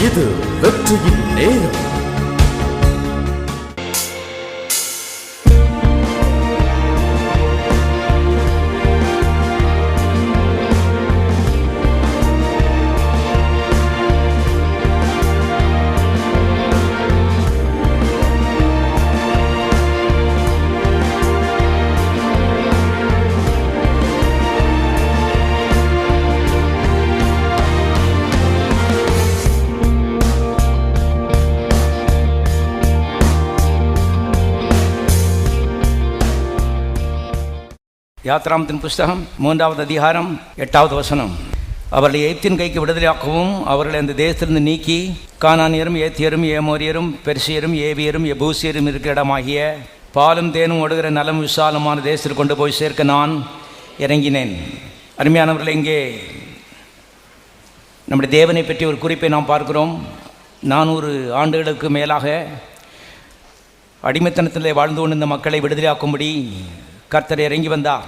இது வெற்றியின் நேரம். யாத்ராமத்தின் புஸ்தகம் 3வது அதிகாரம் 8வது வசனம். அவர்களை எகிப்தின் கைக்கு விடுதலையாக்கவும் அவர்களை அந்த தேசத்திலிருந்து நீக்கி கானானியரும் ஏத்தியரும் ஏமோரியரும் பெர்சியரும் ஏவியரும் எபூசியரும் இருக்கிற இடமாகிய பாலும் தேனும் ஓடுகிற நலம் விசாலமான தேசத்தில் கொண்டு போய் சேர்க்க நான் இறங்கினேன். அருமையானவர்களை, இங்கே நம்முடைய தேவனை பற்றி ஒரு குறிப்பை நாம் பார்க்கிறோம். 400 ஆண்டுகளுக்கு மேலாக அடிமைத்தனத்தில் வாழ்ந்து கொண்டிருந்த மக்களை விடுதலையாக்கும்படி கர்த்தர் இறங்கி வந்தார்.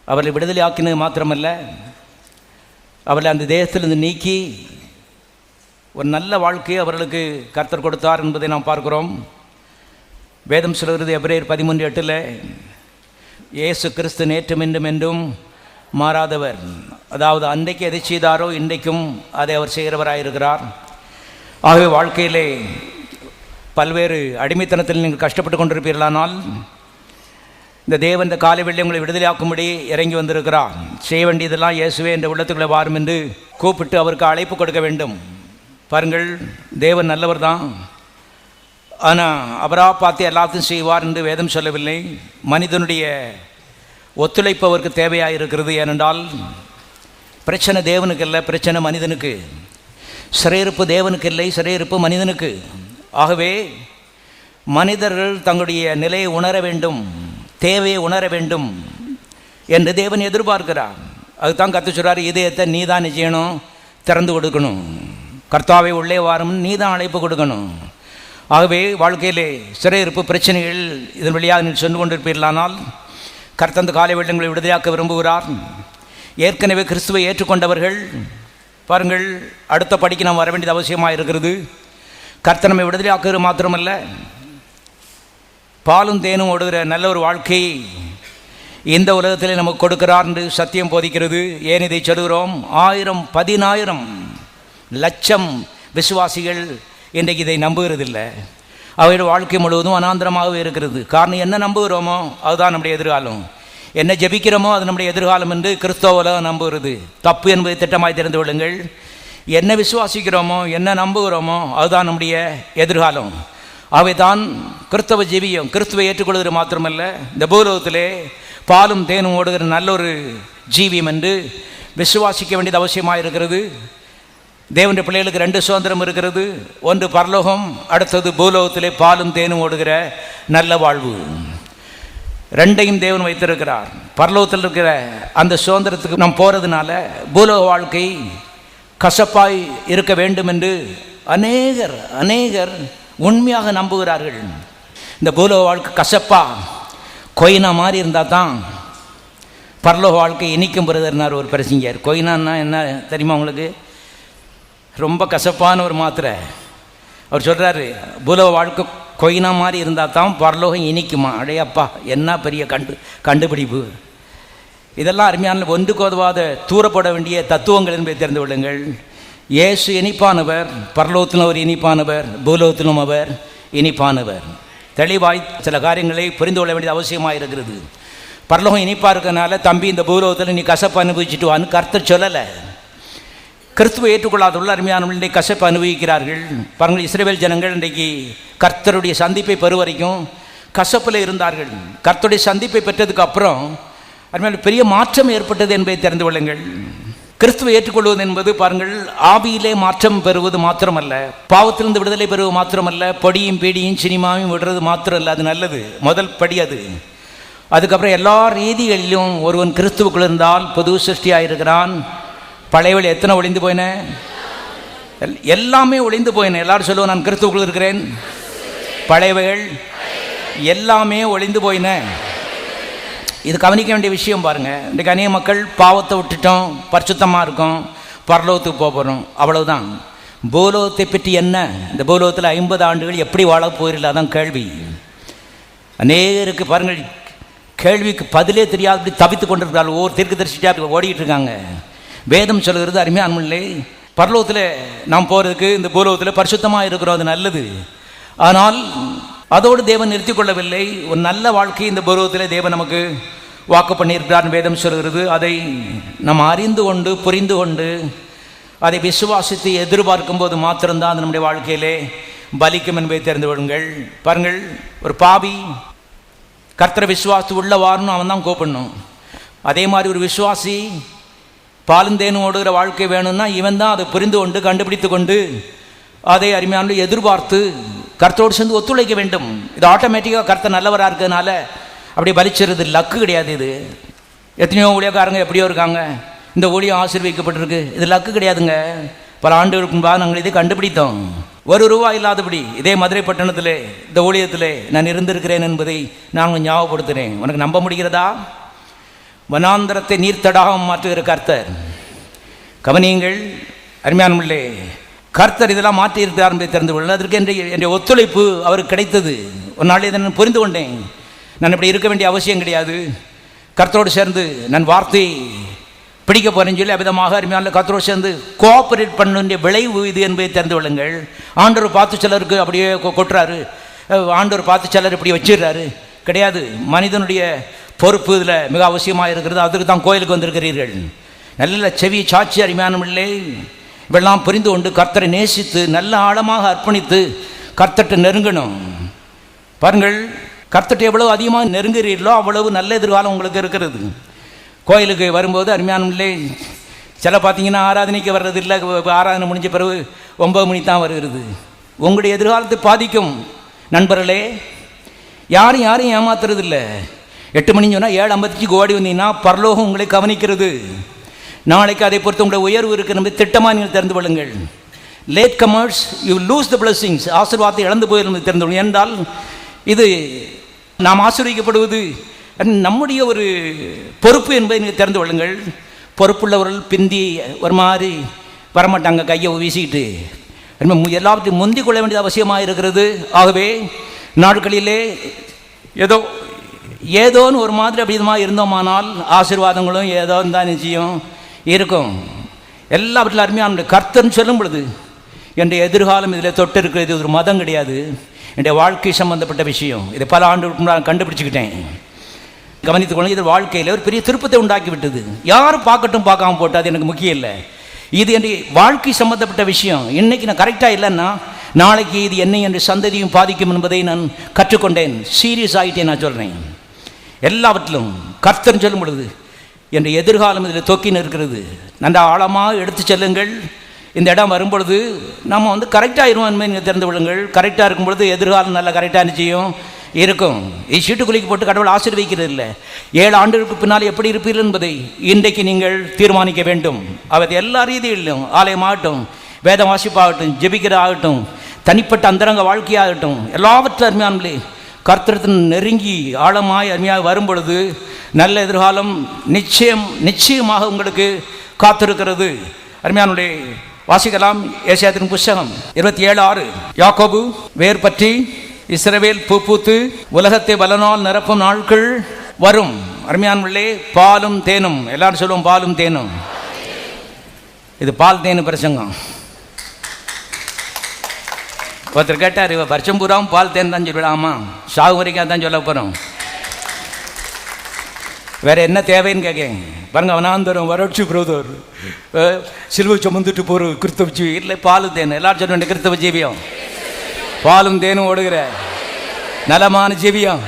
அவர்களை விடுதலை ஆக்கினது மாத்திரமல்ல, அவர்களை அந்த தேசத்திலிருந்து நீக்கி ஒரு நல்ல வாழ்க்கையை அவர்களுக்கு கர்த்தர் கொடுத்தார் என்பதை நாம் பார்க்கிறோம். வேதம் சொல்கிறது எபிரேயர் 13:8, இயேசு கிறிஸ்து நேற்றும் இன்றும் என்றும் மாறாதவர். அதாவது அன்றைக்கு எதை செய்தாரோ இன்றைக்கும் அதை அவர் செய்கிறவராயிருக்கிறார். ஆகவே வாழ்க்கையிலே பல்வேறு அடிமைத்தனத்தில் நீங்கள் கஷ்டப்பட்டு கொண்டிருப்பீர்களானால் இந்த தேவன் இந்த காலை வெள்ளி உங்களை விடுதலையாக்கும்படி இறங்கி வந்திருக்கிறார். செய்ய வேண்டியதெல்லாம் இயேசுவே என்ற உள்ளத்துக்குள்ளே வாரும் என்று கூப்பிட்டு அவருக்கு அழைப்பு கொடுக்க வேண்டும். பாருங்கள், தேவன் நல்லவர் தான், ஆனால் அவராக பார்த்து எல்லாத்தையும் செய்வார் என்று வேதம் சொல்லவில்லை. மனிதனுடைய ஒத்துழைப்பு அவருக்கு தேவையாக இருக்கிறது. ஏனென்றால் பிரச்சனை தேவனுக்கு இல்லை, பிரச்சனை மனிதனுக்கு. சிறையிருப்பு தேவனுக்கு இல்லை, சிறையிருப்பு மனிதனுக்கு. ஆகவே மனிதர்கள் தங்களுடைய நிலையை உணர வேண்டும், தேவையை உணர வேண்டும் என்று தேவன் எதிர்பார்க்கிறார். அதுதான் கர்த்தர் சொல்றார், இதயத்தை நீ தான் செய்யணும், திறந்து கொடுக்கணும். கர்த்தாவை உள்ளே வாரும், நீ தான் அழைப்பு கொடுக்கணும். ஆகவே வாழ்க்கையிலே சிறையிருப்பு பிரச்சனைகள் இதன் வழியாக நீங்கள் சென்று கொண்டிருப்பீர்களானால் கர்த்தர் அந்த காலை வெள்ளங்களை விடுதலையாக்க விரும்புகிறார். ஏற்கனவே கிறிஸ்துவை ஏற்றுக்கொண்டவர்கள் பாருங்கள், அடுத்த படிக்கு நாம் வர வேண்டியது அவசியமாக இருக்கிறது. கர்த்தர் நம்மை விடுதலையாக்குவது மாத்திரமல்ல, பாலும் தேனும் ஓடுகிற நல்ல ஒரு வாழ்க்கையை இந்த உலகத்தில் நமக்கு கொடுக்கிறார் என்று சத்தியம் போதிக்கிறது. ஏன் இதை சொல்கிறோம்? 1000, 10,000 லட்சம் விசுவாசிகள் இன்றைக்கு இதை நம்புகிறதில்லை. அவருடைய வாழ்க்கை முழுவதும் அனாந்தரமாகவே இருக்கிறது. காரணம், என்ன நம்புகிறோமோ அதுதான் நம்முடைய எதிர்காலம், என்ன ஜெபிக்கிறோமோ அது நம்முடைய எதிர்காலம் என்று கிறிஸ்தவ உலகம் நம்புகிறது. தப்பு என்பதை திட்டமாய் தெரிந்து கொள்ளுங்கள். என்ன விசுவாசிக்கிறோமோ, என்ன நம்புகிறோமோ அதுதான் நம்முடைய எதிர்காலம். அவை தான் கிறிஸ்தவ ஜீவியம். கிறிஸ்துவை ஏற்றுக்கொள்வது மாத்திரமல்ல, இந்த பூலோகத்திலே பாலும் தேனும் ஓடுகிற நல்ல ஒரு ஜீவியம் என்று விசுவாசிக்க வேண்டியது அவசியமாக இருக்கிறது. தேவனுடைய பிள்ளைகளுக்கு 2 சுதந்திரம் இருக்கிறது. ஒன்று பரலோகம், அடுத்தது பூலோகத்திலே பாலும் தேனும் ஓடுகிற நல்ல வாழ்வு. 2ஐயும் தேவன் வைத்திருக்கிறார். பரலோகத்தில் இருக்கிற அந்த சுதந்திரத்துக்கு நாம் போகிறதுனால பூலோக வாழ்க்கை கசப்பாய் இருக்க வேண்டும் என்று அநேகர் உண்மையாக நம்புகிறார்கள். இந்த பூலோக வாழ்க்கை கசப்பா கொயினா மாதிரி இருந்தால் தான் பரலோக வாழ்க்கை இனிக்கும் பிரதர்னார் ஒரு பிரசிங்கர். கொயினான்னா என்ன தெரியுமா உங்களுக்கு? ரொம்ப கசப்பான ஒரு மாத்திரை. அவர் சொல்கிறாரு, பூலோக வாழ்க்கை கொயினா மாதிரி இருந்தால் தான் பரலோகம் இனிக்குமா. அடையப்பா, என்ன பெரிய கண்டுபிடிப்பு. இதெல்லாம் அருமையான ஒன்றுக்கு உதவாத தூரப்பட வேண்டிய தத்துவங்கள் என்பதை தெரிந்து கொள்ளுங்கள். இயேசு இனிப்பானவர், பரலோகத்திலும் அவர் இனிப்பானவர், பூலோகத்திலும் அவர் இனிப்பானவர். தெளிவாய் சில காரியங்களை புரிந்து கொள்ள வேண்டியது அவசியமாக இருக்கிறது. பரலோகம் இனிப்பாக இருக்கிறதுனால தம்பி இந்த பூலோகத்தில் நீ கசப்பு அனுபவிச்சுட்டு வான்னு கர்த்தர் சொல்லலை. கிறிஸ்துவை ஏற்றுக்கொள்ளாதுள்ள அருமையான இன்றைக்கு கசப்பு அனுபவிக்கிறார்கள். பாருங்கள், இஸ்ரவேல் ஜனங்கள் இன்றைக்கு கர்த்தருடைய சந்திப்பை பெறும் வரைக்கும் கசப்பில் இருந்தார்கள். கர்த்தருடைய சந்திப்பை பெற்றதுக்கு அப்புறம் அருமையான பெரிய மாற்றம் ஏற்பட்டது என்பதை தெரிந்து கொள்ளுங்கள். கிறிஸ்துவை ஏற்றுக்கொள்வது என்பது பாருங்கள், ஆவியிலே மாற்றம் பெறுவது மாத்திரமல்ல, பாவத்திலிருந்து விடுதலை பெறுவது மாத்திரமல்ல, பொடியும் பீடியும் சினிமாவையும் விடுறது மாத்திரம் இல்லை. அது நல்லது, முதல் படி அது. அதுக்கப்புறம் எல்லா ரீதிகளிலும் ஒருவன் கிறிஸ்துவுக்குள் இருந்தால் புது சிருஷ்டியாக இருக்கிறான். பழையவழி எத்தனை ஒளிந்து போயின? எல்லாமே ஒளிந்து போயின. எல்லாரும் சொல்லுவோம், நான் கிறிஸ்துவுக்குள் இருக்கிறேன். பழையவைகள் எல்லாமே ஒளிந்து போயின. இது கவனிக்க வேண்டிய விஷயம் பாருங்கள். இன்றைக்கு அநேக மக்கள் பாவத்தை விட்டுட்டோம், பரிசுத்தமாக இருக்கும், பரலோகத்துக்கு போகிறோம், அவ்வளவுதான். பூலோகத்தை பற்றி என்ன, இந்த பூலோகத்தில் 50 ஆண்டுகள் எப்படி வாழப் போகிறீர்கள், அதான் கேள்வி. அநேகருக்கு பாருங்கள், கேள்விக்கு பதிலே தெரியாது அப்படி தவித்து கொண்டிருக்கிறார்கள். ஒவ்வொரு தீர்க்கதரிசியாக ஓடிட்டு இருக்காங்க. வேதம் சொல்கிறது அருமையானவர்களே, பரலோகத்தில் நாம் போகிறதுக்கு இந்த பூலோகத்தில் பரிசுத்தமாக இருக்கிறோம், அது நல்லது. ஆனால் அதோடு தேவன் நிறுத்தி கொள்ளவில்லை. ஒரு நல்ல வாழ்க்கை இந்த பூலோகத்தில் தேவன் நமக்கு வாக்கு பண்ணியிருக்கிறார் வேதம் சொல்கிறது. அதை நாம் அறிந்து கொண்டு புரிந்து கொண்டு அதை விசுவாசித்து எதிர்பார்க்கும் போது மாத்திரம்தான் அது நம்முடைய வாழ்க்கையிலே பலிக்கும் என்பதை தெரிந்து கொள்ளுங்கள். பாருங்கள், ஒரு பாவி கர்த்தரை விசுவாசி உள்ள வாரணும், அவன் தான் கூப்பிடணும். அதே மாதிரி ஒரு விசுவாசி பாலுந்தேனும் ஓடுகிற வாழ்க்கை வேணும்னா இவன் தான் அதை புரிந்து கொண்டு கண்டுபிடித்து கொண்டு அதை அருமையான எதிர்பார்த்து கர்த்தரோடு சேர்ந்து ஒத்துழைக்க வேண்டும். இது ஆட்டோமேட்டிக்காக கர்த்தர் நல்லவராக இருக்கிறதுனால அப்படி பலிச்சிருது, லக்கு கிடையாது. இது எத்தனையோ ஊழியக்காரங்க எப்படியோ இருக்காங்க, இந்த ஊழியம் ஆசீர்வதிக்கப்பட்டிருக்கு, இது லக்கு கிடையாதுங்க. பல ஆண்டுகளுக்கு முன்பாக நாங்கள் இதை கண்டுபிடித்தோம். ₹1 இல்லாதபடி இதே மதுரை பட்டணத்தில் இந்த ஊழியத்தில் நான் இருந்திருக்கிறேன் என்பதை நான் ஞாபகப்படுத்துகிறேன். உனக்கு நம்ப முடிகிறதா? வனாந்தரத்தை நீர்த்தடாக மாற்றுகிற கர்த்தர். கவனியுங்கள் அருமையானவர்களே, கர்த்தர் இதெல்லாம் மாற்றி இருக்கிறார் என்பதை தெரிந்து கொள்ள அதற்கு என்னுடைய ஒத்துழைப்பு அவருக்கு கிடைத்தது. ஒரு நாள் இதை நான் புரிந்து கொண்டேன். நான் இப்படி இருக்க வேண்டிய அவசியம் கிடையாது. கர்த்தரோடு சேர்ந்து நான் வார்த்தையை பிடிக்க போகிறேன்னு சொல்லி அவிதமாக அருமையான கர்த்தரோடு சேர்ந்து கோஆப்ரேட் பண்ண வேண்டிய விளைவு இது என்பதை தெரிந்து கொள்ளுங்கள். ஆண்டவர் பார்த்து சிலருக்கு அப்படியே கொட்டுறாரு, ஆண்டவர் பார்த்து சிலர் இப்படி வச்சிடுறாரு கிடையாது. மனிதனுடைய பொறுப்பு இதில் மிக அவசியமாக இருக்கிறது. அதுக்கு தான் கோயிலுக்கு வந்திருக்கிறீர்கள். நல்ல செவி சாட்சி அருமையானவர்களே, இவெல்லாம் புரிந்து கொண்டு கர்த்தரை நேசித்து நல்ல ஆழமாக அர்ப்பணித்து கர்த்தர்கிட்ட நெருங்கணும். பாருங்கள், கர்த்தர்கிட்ட எவ்வளவு அதிகமாக நெருங்குகிறீர்களோ அவ்வளவு நல்ல எதிர்காலம் உங்களுக்கு இருக்கிறது. கோயிலுக்கு வரும்போது அருமையானவர்களே, சில பார்த்தீங்கன்னா ஆராதனைக்கு வர்றதில்லை, ஆராதனை முடிஞ்ச பிறகு 9 மணி தான் வருகிறது. உங்களுடைய எதிர்காலத்தை பாதிக்கும். நண்பர்களே, யாரையும் ஏமாத்துறதில்லை. 8 மணின்னு சொன்னால் 7:55 ஓடி வந்தீங்கன்னா பரலோகம் உங்களை கவனிக்கிறது. நாளைக்கு அதை பொறுத்து உங்களுடைய உயர்வு இருக்கிற திட்டமாக நீங்கள் தெரிந்து கொள்ளுங்கள். Late commerce you lose the blessings. ஆசீர்வாதத்தை இழந்து போயிருந்து தெரிந்து கொள்ளுங்கள். என்றால் இது நாம் ஆசீர்வதிக்கப்படுவது நம்முடைய ஒரு பொறுப்பு என்பதை நீங்கள் தெரிந்து கொள்ளுங்கள். பொறுப்புள்ளவர்கள் பிந்தி ஒரு மாதிரி வரமாட்டாங்க, கையை வீசிக்கிட்டு. எல்லாத்தையும் முந்திக் கொள்ள வேண்டியது அவசியமாக இருக்கிறது. ஆகவே நாட்களிலே ஏதோன்னு ஒரு மாதிரி அப்படிதமாக இருந்தோமானால் ஆசீர்வாதங்களும் ஏதோன்னு தான் நிச்சயம் இருக்கும். எல்லாவற்றிலும் அருமையான கர்த்தர்னு சொல்லும் பொழுது என்னுடைய எதிர்காலம் இதில் தொட்டு இருக்கிறது. இது ஒரு மதம் கிடையாது, என்னுடைய வாழ்க்கை சம்பந்தப்பட்ட விஷயம். இதை பல ஆண்டுகளுக்கு நான் கண்டுபிடிச்சிக்கிட்டேன். கவனித்துக் கொள்ள இது வாழ்க்கையில் ஒரு பெரிய திருப்பத்தை உண்டாக்கி விட்டது. யாரும் பார்க்கட்டும் பார்க்காம போட்டு அது எனக்கு முக்கியம் இல்லை. இது என்னுடைய வாழ்க்கை சம்பந்தப்பட்ட விஷயம். இன்னைக்கு நான் கரெக்டாக இல்லைன்னா நாளைக்கு இது என்னை என்ற சந்ததியும் பாதிக்கும் என்பதை நான் கற்றுக்கொண்டேன். சீரியஸ் ஆகிட்டேன். நான் சொல்கிறேன், எல்லாவற்றிலும் கர்த்தர் சொல்லும் பொழுது என்ற எதிர்காலம் இதில் தொக்கின்னு இருக்கிறது. நல்ல ஆழமாக எடுத்து செல்லுங்கள். இந்த இடம் வரும்பொழுது நம்ம கரெக்டாக இருவோம் என்பதை நீங்கள் தெரிந்து கொள்ளுங்கள். கரெக்டாக இருக்கும் பொழுது எதிர்காலம் நல்லா கரெக்டாக நிச்சயம் இருக்கும். சீட்டுக்குலிக்கு போட்டு கடவுள் ஆசீர்வதிக்கிறது இல்லை. 7 ஆண்டுகளுக்கு பின்னால் எப்படி இருப்பீர்கள் என்பதை இன்றைக்கு நீங்கள் தீர்மானிக்க வேண்டும். அவர் எல்லா ரீதியிலும், ஆலயமாகட்டும், வேத வாசிப்பாகட்டும், ஜெபிக்கிறதாகட்டும், தனிப்பட்ட அந்தரங்க வாழ்க்கையாகட்டும், எல்லாவற்றும் அருமையானே கர்த்தரத்தின் நெருங்கி ஆழமாய் அருமையாக வரும் பொழுது நல்ல எதிர்காலம் நிச்சயமாக உங்களுக்கு காத்திருக்கிறது. அருமையானுடைய வாசிக்கலாம். ஏசாயாவின் புஸ்தகம் 27:6. யாக்கோபு வேர் பற்றி இஸ்ரவேல் பூ பூத்து உலகத்தை பலனால் நிரப்பும் நாட்கள் வரும். அருமையானவர்களே, பாலும் தேனும், எல்லாரும் சொல்லுவோம் பாலும் தேனும். இது பால் தேனு பிரசங்கம். ஒருத்தர் கேட்டார், இவ வருஷம் பூராவும் பால் தேன் தான் சொல்லிவிடாமா, சாகு வரைக்கும் தான் சொல்ல போகிறோம், வேற என்ன தேவைன்னு கேட்கேன். பாருங்க, அவனாந்தரம் வறட்சி புரோதர் சிலுவை சுமந்துட்டு போகிற கிறிஸ்தவ ஜீவி இல்லை, பாலும் தேன். எல்லாரும் சொல்ல வேண்டிய கிறிஸ்தவ ஜீவியம், பாலும் தேனும் ஓடுகிற நலமான ஜீவியம்.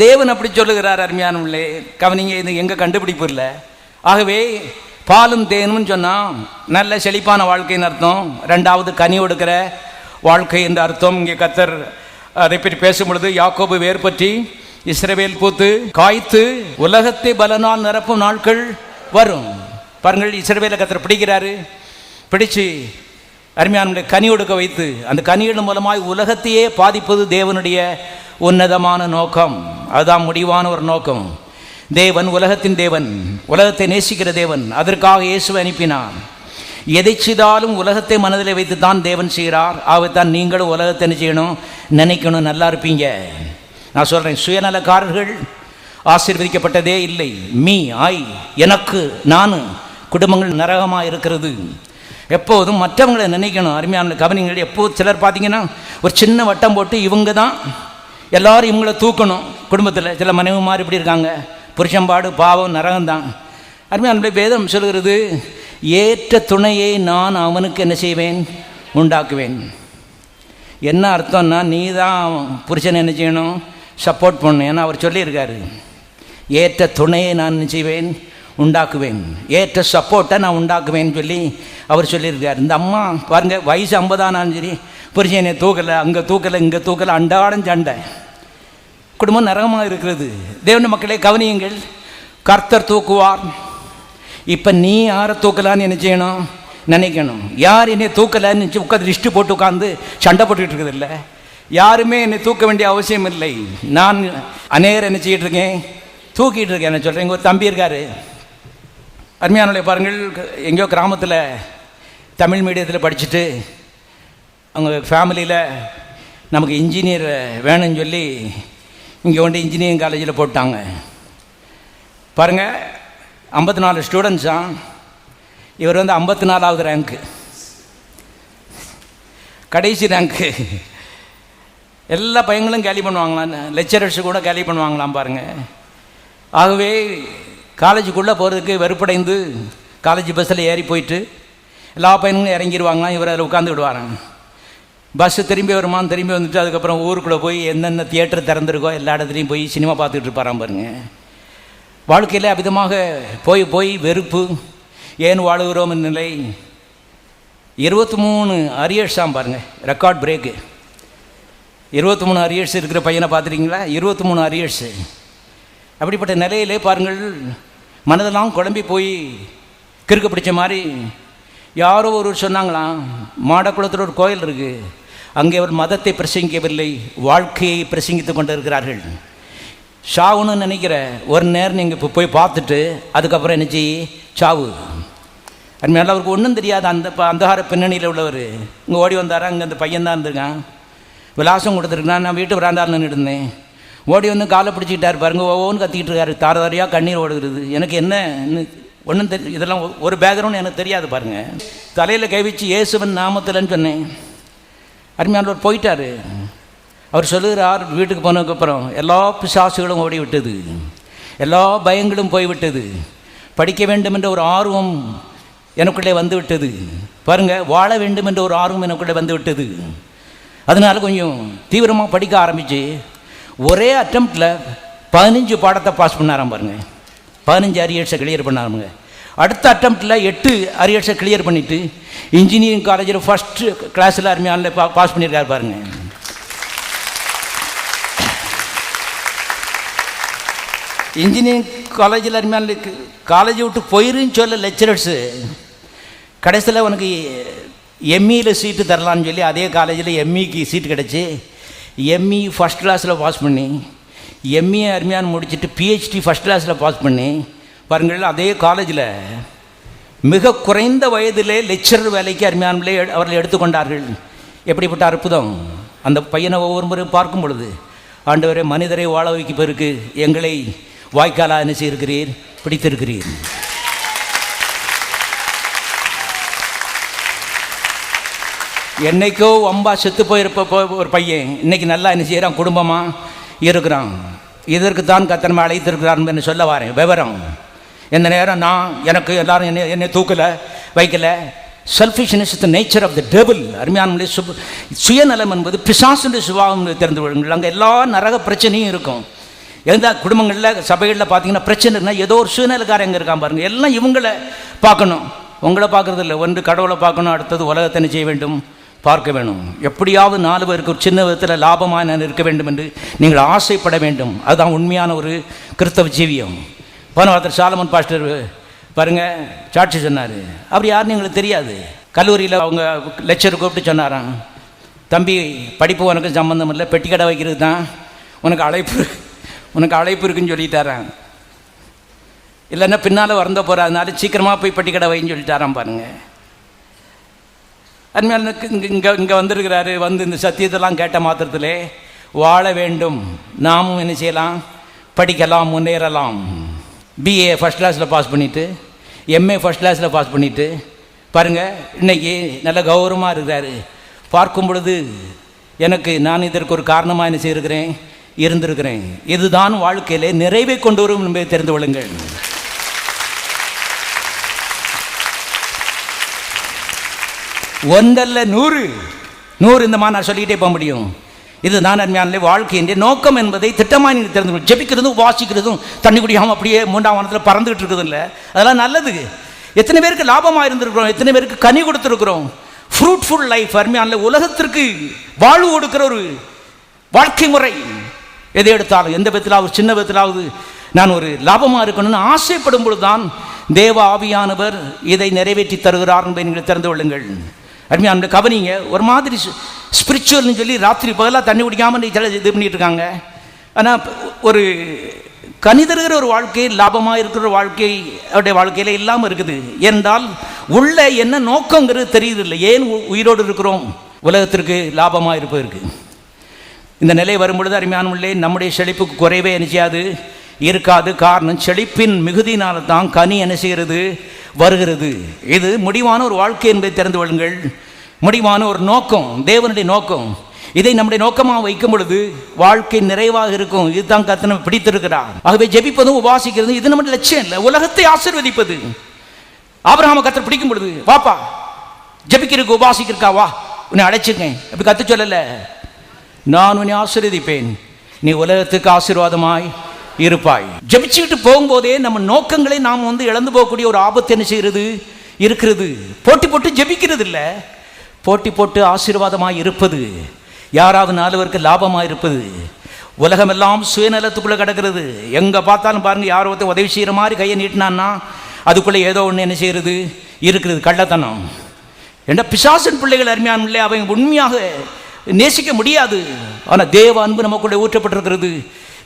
தேவன் அப்படி சொல்லுகிறார். அருமையானவர்களே, கவனிங்க, இது எங்கே கண்டுபிடிப்பு இல்லை. ஆகவே பாலும் தேனும் சொன்னால் நல்ல செழிப்பான வாழ்க்கைன்னு அர்த்தம். 2வது கனி கொடுக்கிற வாழ்க்கை என்ற அர்த்தம். இங்கே கர்த்தர் அதை பற்றி பேசும் பொழுது யாக்கோபு வேர் பற்றி இஸ்ரவேல் பூத்து காய்த்து உலகத்தை பலனால் நிரப்பும் நாட்கள் வரும். பாருங்கள், இஸ்ரவேலை கர்த்தர் பிடிக்கிறாரு. பிடிச்சு அருமையான கனி கொடுக்க வைத்து அந்த கனியின் மூலமாய் உலகத்தையே பாதிப்பது தேவனுடைய உன்னதமான நோக்கம். அதுதான் முடிவான ஒரு நோக்கம். தேவன் உலகத்தின் தேவன், உலகத்தை நேசிக்கிற தேவன். அதற்காக இயேசுவை அனுப்பினார். எதை செய்தாலும் உலகத்தை மனதில் வைத்து தான் தேவன் செய்கிறார். ஆகத்தான் நீங்களும் உலகத்தை என்ன செய்யணும், நினைக்கணும், நல்லா இருப்பீங்க. நான் சொல்கிறேன், சுயநலக்காரர்கள் ஆசீர்வதிக்கப்பட்டதே இல்லை. எனக்கு நான் குடும்பங்கள் நரகமாக இருக்கிறது. எப்போதும் மற்றவங்களை நினைக்கணும். அருமையான கவனிங்கள். எப்போது சிலர் பார்த்தீங்கன்னா ஒரு சின்ன வட்டம் போட்டு இவங்க தான் எல்லோரும் இவங்கள தூக்கணும். குடும்பத்தில் சில மனைவிமார் இப்படி இருக்காங்க. புருஷம்பாடு பாவம் நரகம்தான். அருமையான வேதம் சொல்கிறது, ஏற்ற துணையை நான் அவனுக்கு என்ன செய்வேன், உண்டாக்குவேன். என்ன அர்த்தம்னா, நீ தான் புருஷனை என்ன செய்யணும், சப்போர்ட் பண்ணணும். ஏன்னா அவர் சொல்லியிருக்காரு, ஏற்ற துணையை நான் என்ன செய்வேன், உண்டாக்குவேன். ஏற்ற சப்போர்ட்டை நான் உண்டாக்குவேன்னு சொல்லி அவர் சொல்லியிருக்கார். இந்த அம்மா பாருங்கள், வயசு 50 ஆனாலும் சரி, புருஷனை தூக்கலை, அங்கே தூக்கலை, இங்கே தூக்கலை, அண்டாடம் சண்டை, குடும்பம் நரகமாக இருக்கிறது. தேவனுடைய மக்களே கவனியுங்கள், கர்த்தர் தூக்குவார். இப்போ நீ யாரை தூக்கலான்னு என்ன செய்யணும், நினைக்கணும். யார் என்னை தூக்கலான்னு நினச்சி உட்காந்து லிஸ்ட்டு போட்டு உட்காந்து சண்டை போட்டுக்கிட்டு இருக்குது இல்லை. யாருமே என்னை தூக்க வேண்டிய அவசியம் இல்லை. நான் அநேகர் என்ன செய்யிட்டு இருக்கேன், தூக்கிட்டு இருக்கேன். என்ன சொல்கிறேன், எங்கள் ஒரு தம்பி இருக்கார். அருமையானுடைய பாருங்கள், எங்கேயோ கிராமத்தில் தமிழ் மீடியத்தில் படிச்சுட்டு அவங்க ஃபேமிலியில் நமக்கு இன்ஜினியர் வேணும்னு சொல்லி இங்கே கொண்டு இன்ஜினியரிங் காலேஜில் போட்டாங்க. பாருங்கள், 54 ஸ்டூடெண்ட்ஸாக, இவர் 54வது ரேங்க்கு, கடைசி ரேங்க்கு. எல்லா பையங்களும் கேலி பண்ணுவாங்களாம், லெக்சரர்ஸு கூட கேலி பண்ணுவாங்களாம் பாருங்கள். ஆகவே காலேஜுக்குள்ளே போகிறதுக்கு வெறுப்படைந்து காலேஜ் பஸ்ஸில் ஏறி போயிட்டு எல்லா பையனுங்களும் இறங்கிடுவாங்களாம். இவர் அதில் உட்காந்து விடுவாராங்க. பஸ்ஸு திரும்பி வருமானு திரும்பி வந்துட்டு அதுக்கப்புறம் ஊருக்குள்ளே போய் எந்தெந்த தியேட்டர் திறந்துருக்கோ எல்லா இடத்துலையும் போய் சினிமா பார்த்துக்கிட்டு இருப்பாராம் பாருங்க. வாழ்க்கையில் அபிதமாக போய் போய் வெறுப்பு, ஏன் வாழுகிறோம் நிலை. 23 அரியர்ஸாம் பாருங்கள், ரெக்கார்ட் பிரேக்கு. 23 அரியர்ஸ் இருக்கிற பையனை பார்த்துருக்கீங்களா? 23 அரியர்ஸு. அப்படிப்பட்ட நிலையிலே பாருங்கள், மனதெல்லாம் குழம்பி போய் கிறுக்கு பிடிச்ச மாதிரி. யாரோ ஒருவர் சொன்னாங்களாம், மாடக்குளத்தில் ஒரு கோயில் இருக்குது, அங்கே அவர் மதத்தை பிரசங்கிக்கவில்லை, வாழ்க்கையை பிரசங்கித்து கொண்டு இருக்கிறார்கள். சாவுன்னு நினைக்கிற ஒரு நேரம் நீங்கள் இப்போ போய் பார்த்துட்டு அதுக்கப்புறம் என்ன செய்ய, சாவு. அது மேலே அவருக்கு ஒன்றும் தெரியாது. அந்த அந்தகார பின்னணியில் உள்ளவர் இங்கே ஓடி வந்தாரா, அங்கே அந்த பையன் தான் இருந்திருக்கான், விலாசம் கொடுத்துருக்கான். நான் வீட்டு விராண்டால் நின்று இருந்தேன். ஓடி வந்து காலை பிடிச்சிக்கிட்டார் பாருங்க, ஒவ்வொன்று கத்திக்கிட்டு இருக்காரு, தாரதாரியாக கண்ணீர் ஓடுகிறது. எனக்கு என்ன ஒன்றும் இதெல்லாம் ஒரு பேக்ரவுண்ட் எனக்கு தெரியாது பாருங்கள். தலையில் கை வச்சு இயேசுவன் நாமத்தில்ன்னு சொன்னேன். அருமையானவர் போயிட்டார். அவர் சொல்லுகிறார், வீட்டுக்கு போனதுக்கப்புறம் எல்லா பிசாசுகளும் ஓடி விட்டது, எல்லா பயங்களும் போய்விட்டது, படிக்க வேண்டும் என்ற ஒரு ஆர்வம் எனக்குள்ளே வந்து விட்டது. பாருங்கள், வாழ வேண்டும் என்ற ஒரு ஆர்வம் எனக்குள்ளே வந்து விட்டது. அதனால் கொஞ்சம் தீவிரமாக படிக்க ஆரம்பித்து ஒரே அட்டம்ப்டில் 15 பாடத்தை பாஸ் பண்ணாராம் பாருங்கள். 15 அரியர்ஸை கிளியர் பண்ணாருங்க. அடுத்த அட்டம்ப்டில் 8 அரியர்ஸை கிளியர் பண்ணிவிட்டு இன்ஜினியரிங் காலேஜில் ஃபஸ்ட்டு கிளாஸில் அருமையான பாஸ் பண்ணியிருக்காரு பாருங்கள். இன்ஜினியரிங் காலேஜில் அருமையான காலேஜை விட்டு போயிருன்னு சொல்ல லெக்சரர்ஸு கடைசியில் உனக்கு எம்இயில் சீட்டு தரலான்னு சொல்லி அதே காலேஜில் எம்இக்கு சீட்டு கிடச்சி எம்இ ஃபஸ்ட் கிளாஸில் பாஸ் பண்ணி எம்ஏ அருமையான முடிச்சுட்டு பிஹெச்டி ஃபஸ்ட் கிளாஸில் பாஸ் பண்ணி பாருங்கள், அதே காலேஜில் மிக குறைந்த வயதிலே லெக்சரர் வேலைக்கு அருமையானே அவர்கள் எடுத்துக்கொண்டார்கள். எப்படிப்பட்ட அற்புதம்! அந்த பையனை ஒவ்வொரு முறை பார்க்கும் பொழுது, ஆண்டவரே, மனிதரை வாழ வைக்க பிறகு எங்களை வாய்க்காலாக என்ன செய்திருக்கிறீர், பிடித்திருக்கிறீர். என்னைக்கோ வம்பா செத்து போயிருப்ப ஒரு பையன் இன்னைக்கு நல்லா என்ன செய்கிறான், குடும்பமாக இருக்கிறான். இதற்கு தான் கர்த்தர் அழைத்திருக்கிறார் சொல்ல வரேன். விவரம் எந்த நேரம் எனக்கு எல்லாரும் என்னை தூக்கலை வைக்கலை. Selfishness is the nature of the devil. அருமையான சுயநலம் என்பது பிசாசுடைய சுபாவம் தெரிந்து கொள்ளுங்கள். அங்கே எல்லா நரக பிரச்சனையும் இருக்கும். எந்த குடும்பங்களில் சபைகளில் பார்த்தீங்கன்னா பிரச்சனைனா ஏதோ ஒரு சுயநலக்காரங்க இருக்கான் பாருங்கள். எல்லாம் இவங்களை பார்க்கணும், உங்களை பார்க்குறது இல்லை. ஒன்று கடவுளை பார்க்கணும், அடுத்தது உலகத்தை என்ன செய்ய வேண்டும், பார்க்க வேணும். எப்படியாவது 4 பேருக்கு ஒரு சின்ன விதத்தில் லாபமாக நான் இருக்க வேண்டும் என்று நீங்கள் ஆசைப்பட வேண்டும். அதுதான் உண்மையான ஒரு கிறிஸ்தவ ஜீவியம். போன வாரத்தில் சாலமன் பாஸ்டர் பாருங்கள் சாட்சி சொன்னார். அப்படி யாருன்னு எங்களுக்கு தெரியாது. கல்லூரியில் அவங்க லெக்சர் கூப்பிட்டு சொன்னாராம், தம்பி, படிப்பு உனக்கு சம்மந்தம் இல்லை, பெட்டி கடை வைக்கிறது தான் உனக்கு அழைப்பு இருக்குன்னு சொல்லிட்டாரான். இல்லைன்னா பின்னால் வரந்த போகிற, அதனால சீக்கிரமாக போய் பெட்டி கடை வைன்னு சொல்லிட்டாரான் பாருங்கள். அருமையான இங்கே வந்திருக்கிறாரு. வந்து இந்த சத்தியத்தெல்லாம் கேட்ட மாத்திரத்திலே வாழ வேண்டும், நாமும் என்ன செய்யலாம், படிக்கலாம், முன்னேறலாம். பிஏ ஃபஸ்ட் கிளாஸில் பாஸ் பண்ணிவிட்டு, எம்ஏ ஃபஸ்ட் கிளாஸில் பாஸ் பண்ணிவிட்டு பாருங்கள், இன்றைக்கி நல்ல கௌரவமாக இருக்கிறாரு. பார்க்கும் பொழுது எனக்கு நான் இதற்கு ஒரு காரணமாக என்ன செய்திருக்கிறேன், இருந்திருக்கிறேன். இதுதான் வாழ்க்கையிலே நிறைவை கொண்டு வரும் என்பதை தெரிந்து கொள்ளுங்கள். ஒன்றல்ல 100 இந்த மாதிரி நான் சொல்லிக்கிட்டே போக முடியும். இது நான் அருமையான வாழ்க்கையின் நோக்கம் என்பதை திட்டமாக நீங்கள் தெரிந்து கொள்ளும். ஜெபிக்கிறதும் வாசிக்கிறதும் தண்ணி குடிக்காமல் அப்படியே 3ஆம் வானத்தில் பறந்துகிட்டு இருக்குது இல்லை, அதெல்லாம் நல்லது. எத்தனை பேருக்கு லாபமாக இருந்திருக்கிறோம், எத்தனை பேருக்கு கனி கொடுத்துருக்குறோம். ஃப்ரூட்ஃபுல் லைஃப் அருமையான உலகத்திற்கு வாழ்வு கொடுக்கிற ஒரு வாழ்க்கை முறை. எதை எடுத்தாலும் எந்த விதத்திலாவது சின்ன விதத்திலாவது நான் ஒரு லாபமாக இருக்கணும்னு ஆசைப்படும் பொழுது தான் தேவ ஆவியானவர் இதை நிறைவேற்றி தருகிறார் என்பதை நீங்கள் தெரிந்து கொள்ளுங்கள். அருமையான கவனிங்க, ஒரு மாதிரி ஸ்பிரிச்சுவல்னு சொல்லி ராத்திரி பகலாக தண்ணி குடிக்காமல் இது பண்ணிட்டு இருக்காங்க. ஆனால் ஒரு கனிதருகிற ஒரு வாழ்க்கை, லாபமாக இருக்கிற வாழ்க்கை அவருடைய வாழ்க்கையில் இல்லாமல் இருக்குது. என்றால் உள்ள என்ன நோக்கங்கிறது தெரியுதில்லை. ஏன் உயிரோடு இருக்கிறோம்? உலகத்திற்கு லாபமாக இருப்பதற்கு. இந்த நிலை வரும்பொழுது அருமையானவர்களே, நம்முடைய செழிப்புக்கு குறைவே நினைச்சாது இருக்காது. காரணம், செழிப்பின் மிகுதியினால தான் கனி என்ன செய்கிறது, வருகிறது. இது முடிவான ஒரு வாழ்க்கை என்பதை தெரிந்து கொள்ளுங்கள். முடிவான ஒரு நோக்கம், தேவனுடைய நோக்கம். இதை நம்முடைய நோக்கமாக வைக்கும் பொழுது வாழ்க்கை நிறைவாக இருக்கும். இதுதான் கர்த்தர் நம்ம பிடித்திருக்கிறார். ஆகவே ஜெபிப்பதும் உபாசிக்கிறதும் இது நம்முடைய லட்சியம் இல்லை, உலகத்தை ஆசீர்வதிப்பது. ஆபிரகாமை கர்த்தர் பிடிக்கும் பொழுது, வாப்பா ஜெபிக்கிறதுக்கு உபாசிக்கிறக்கா, வா உன்னை அழைச்சிருக்கேன் அப்படி கற்று சொல்லலை, நான் உன்னை ஆசீர்வதிப்பேன், நீ உலகத்துக்கு ஆசீர்வாதமாய் இருப்பாய். ஜெபிச்சுக்கிட்டு போகும்போதே நம்ம நோக்கங்களை நாம் இழந்து போகக்கூடிய ஒரு ஆபத்து என்ன செய்கிறது இருக்கிறது. போட்டி போட்டு ஜெபிக்கிறது இல்லை, போட்டி போட்டு ஆசீர்வாதமாய் இருப்பது, யாராவது 4 பேருக்கு லாபமாக இருப்பது. உலகமெல்லாம் சுயநலத்துக்குள்ளே கிடக்கிறது. எங்கே பார்த்தாலும் பாருங்கள், யாரோ ஒருத்தர் உதவி செய்கிற மாதிரி கையை நீட்டினான்னா அதுக்குள்ளே ஏதோ ஒன்று என்ன செய்கிறது இருக்கிறது, கள்ளத்தனம். என்ற பிசாசின் பிள்ளைகள் அருமையான இல்லை, அவங்க உண்மையாக நேசிக்க முடியாது. ஆனால் தேவ அன்பு நமக்குள்ளே ஊற்றப்பட்டிருக்கிறது.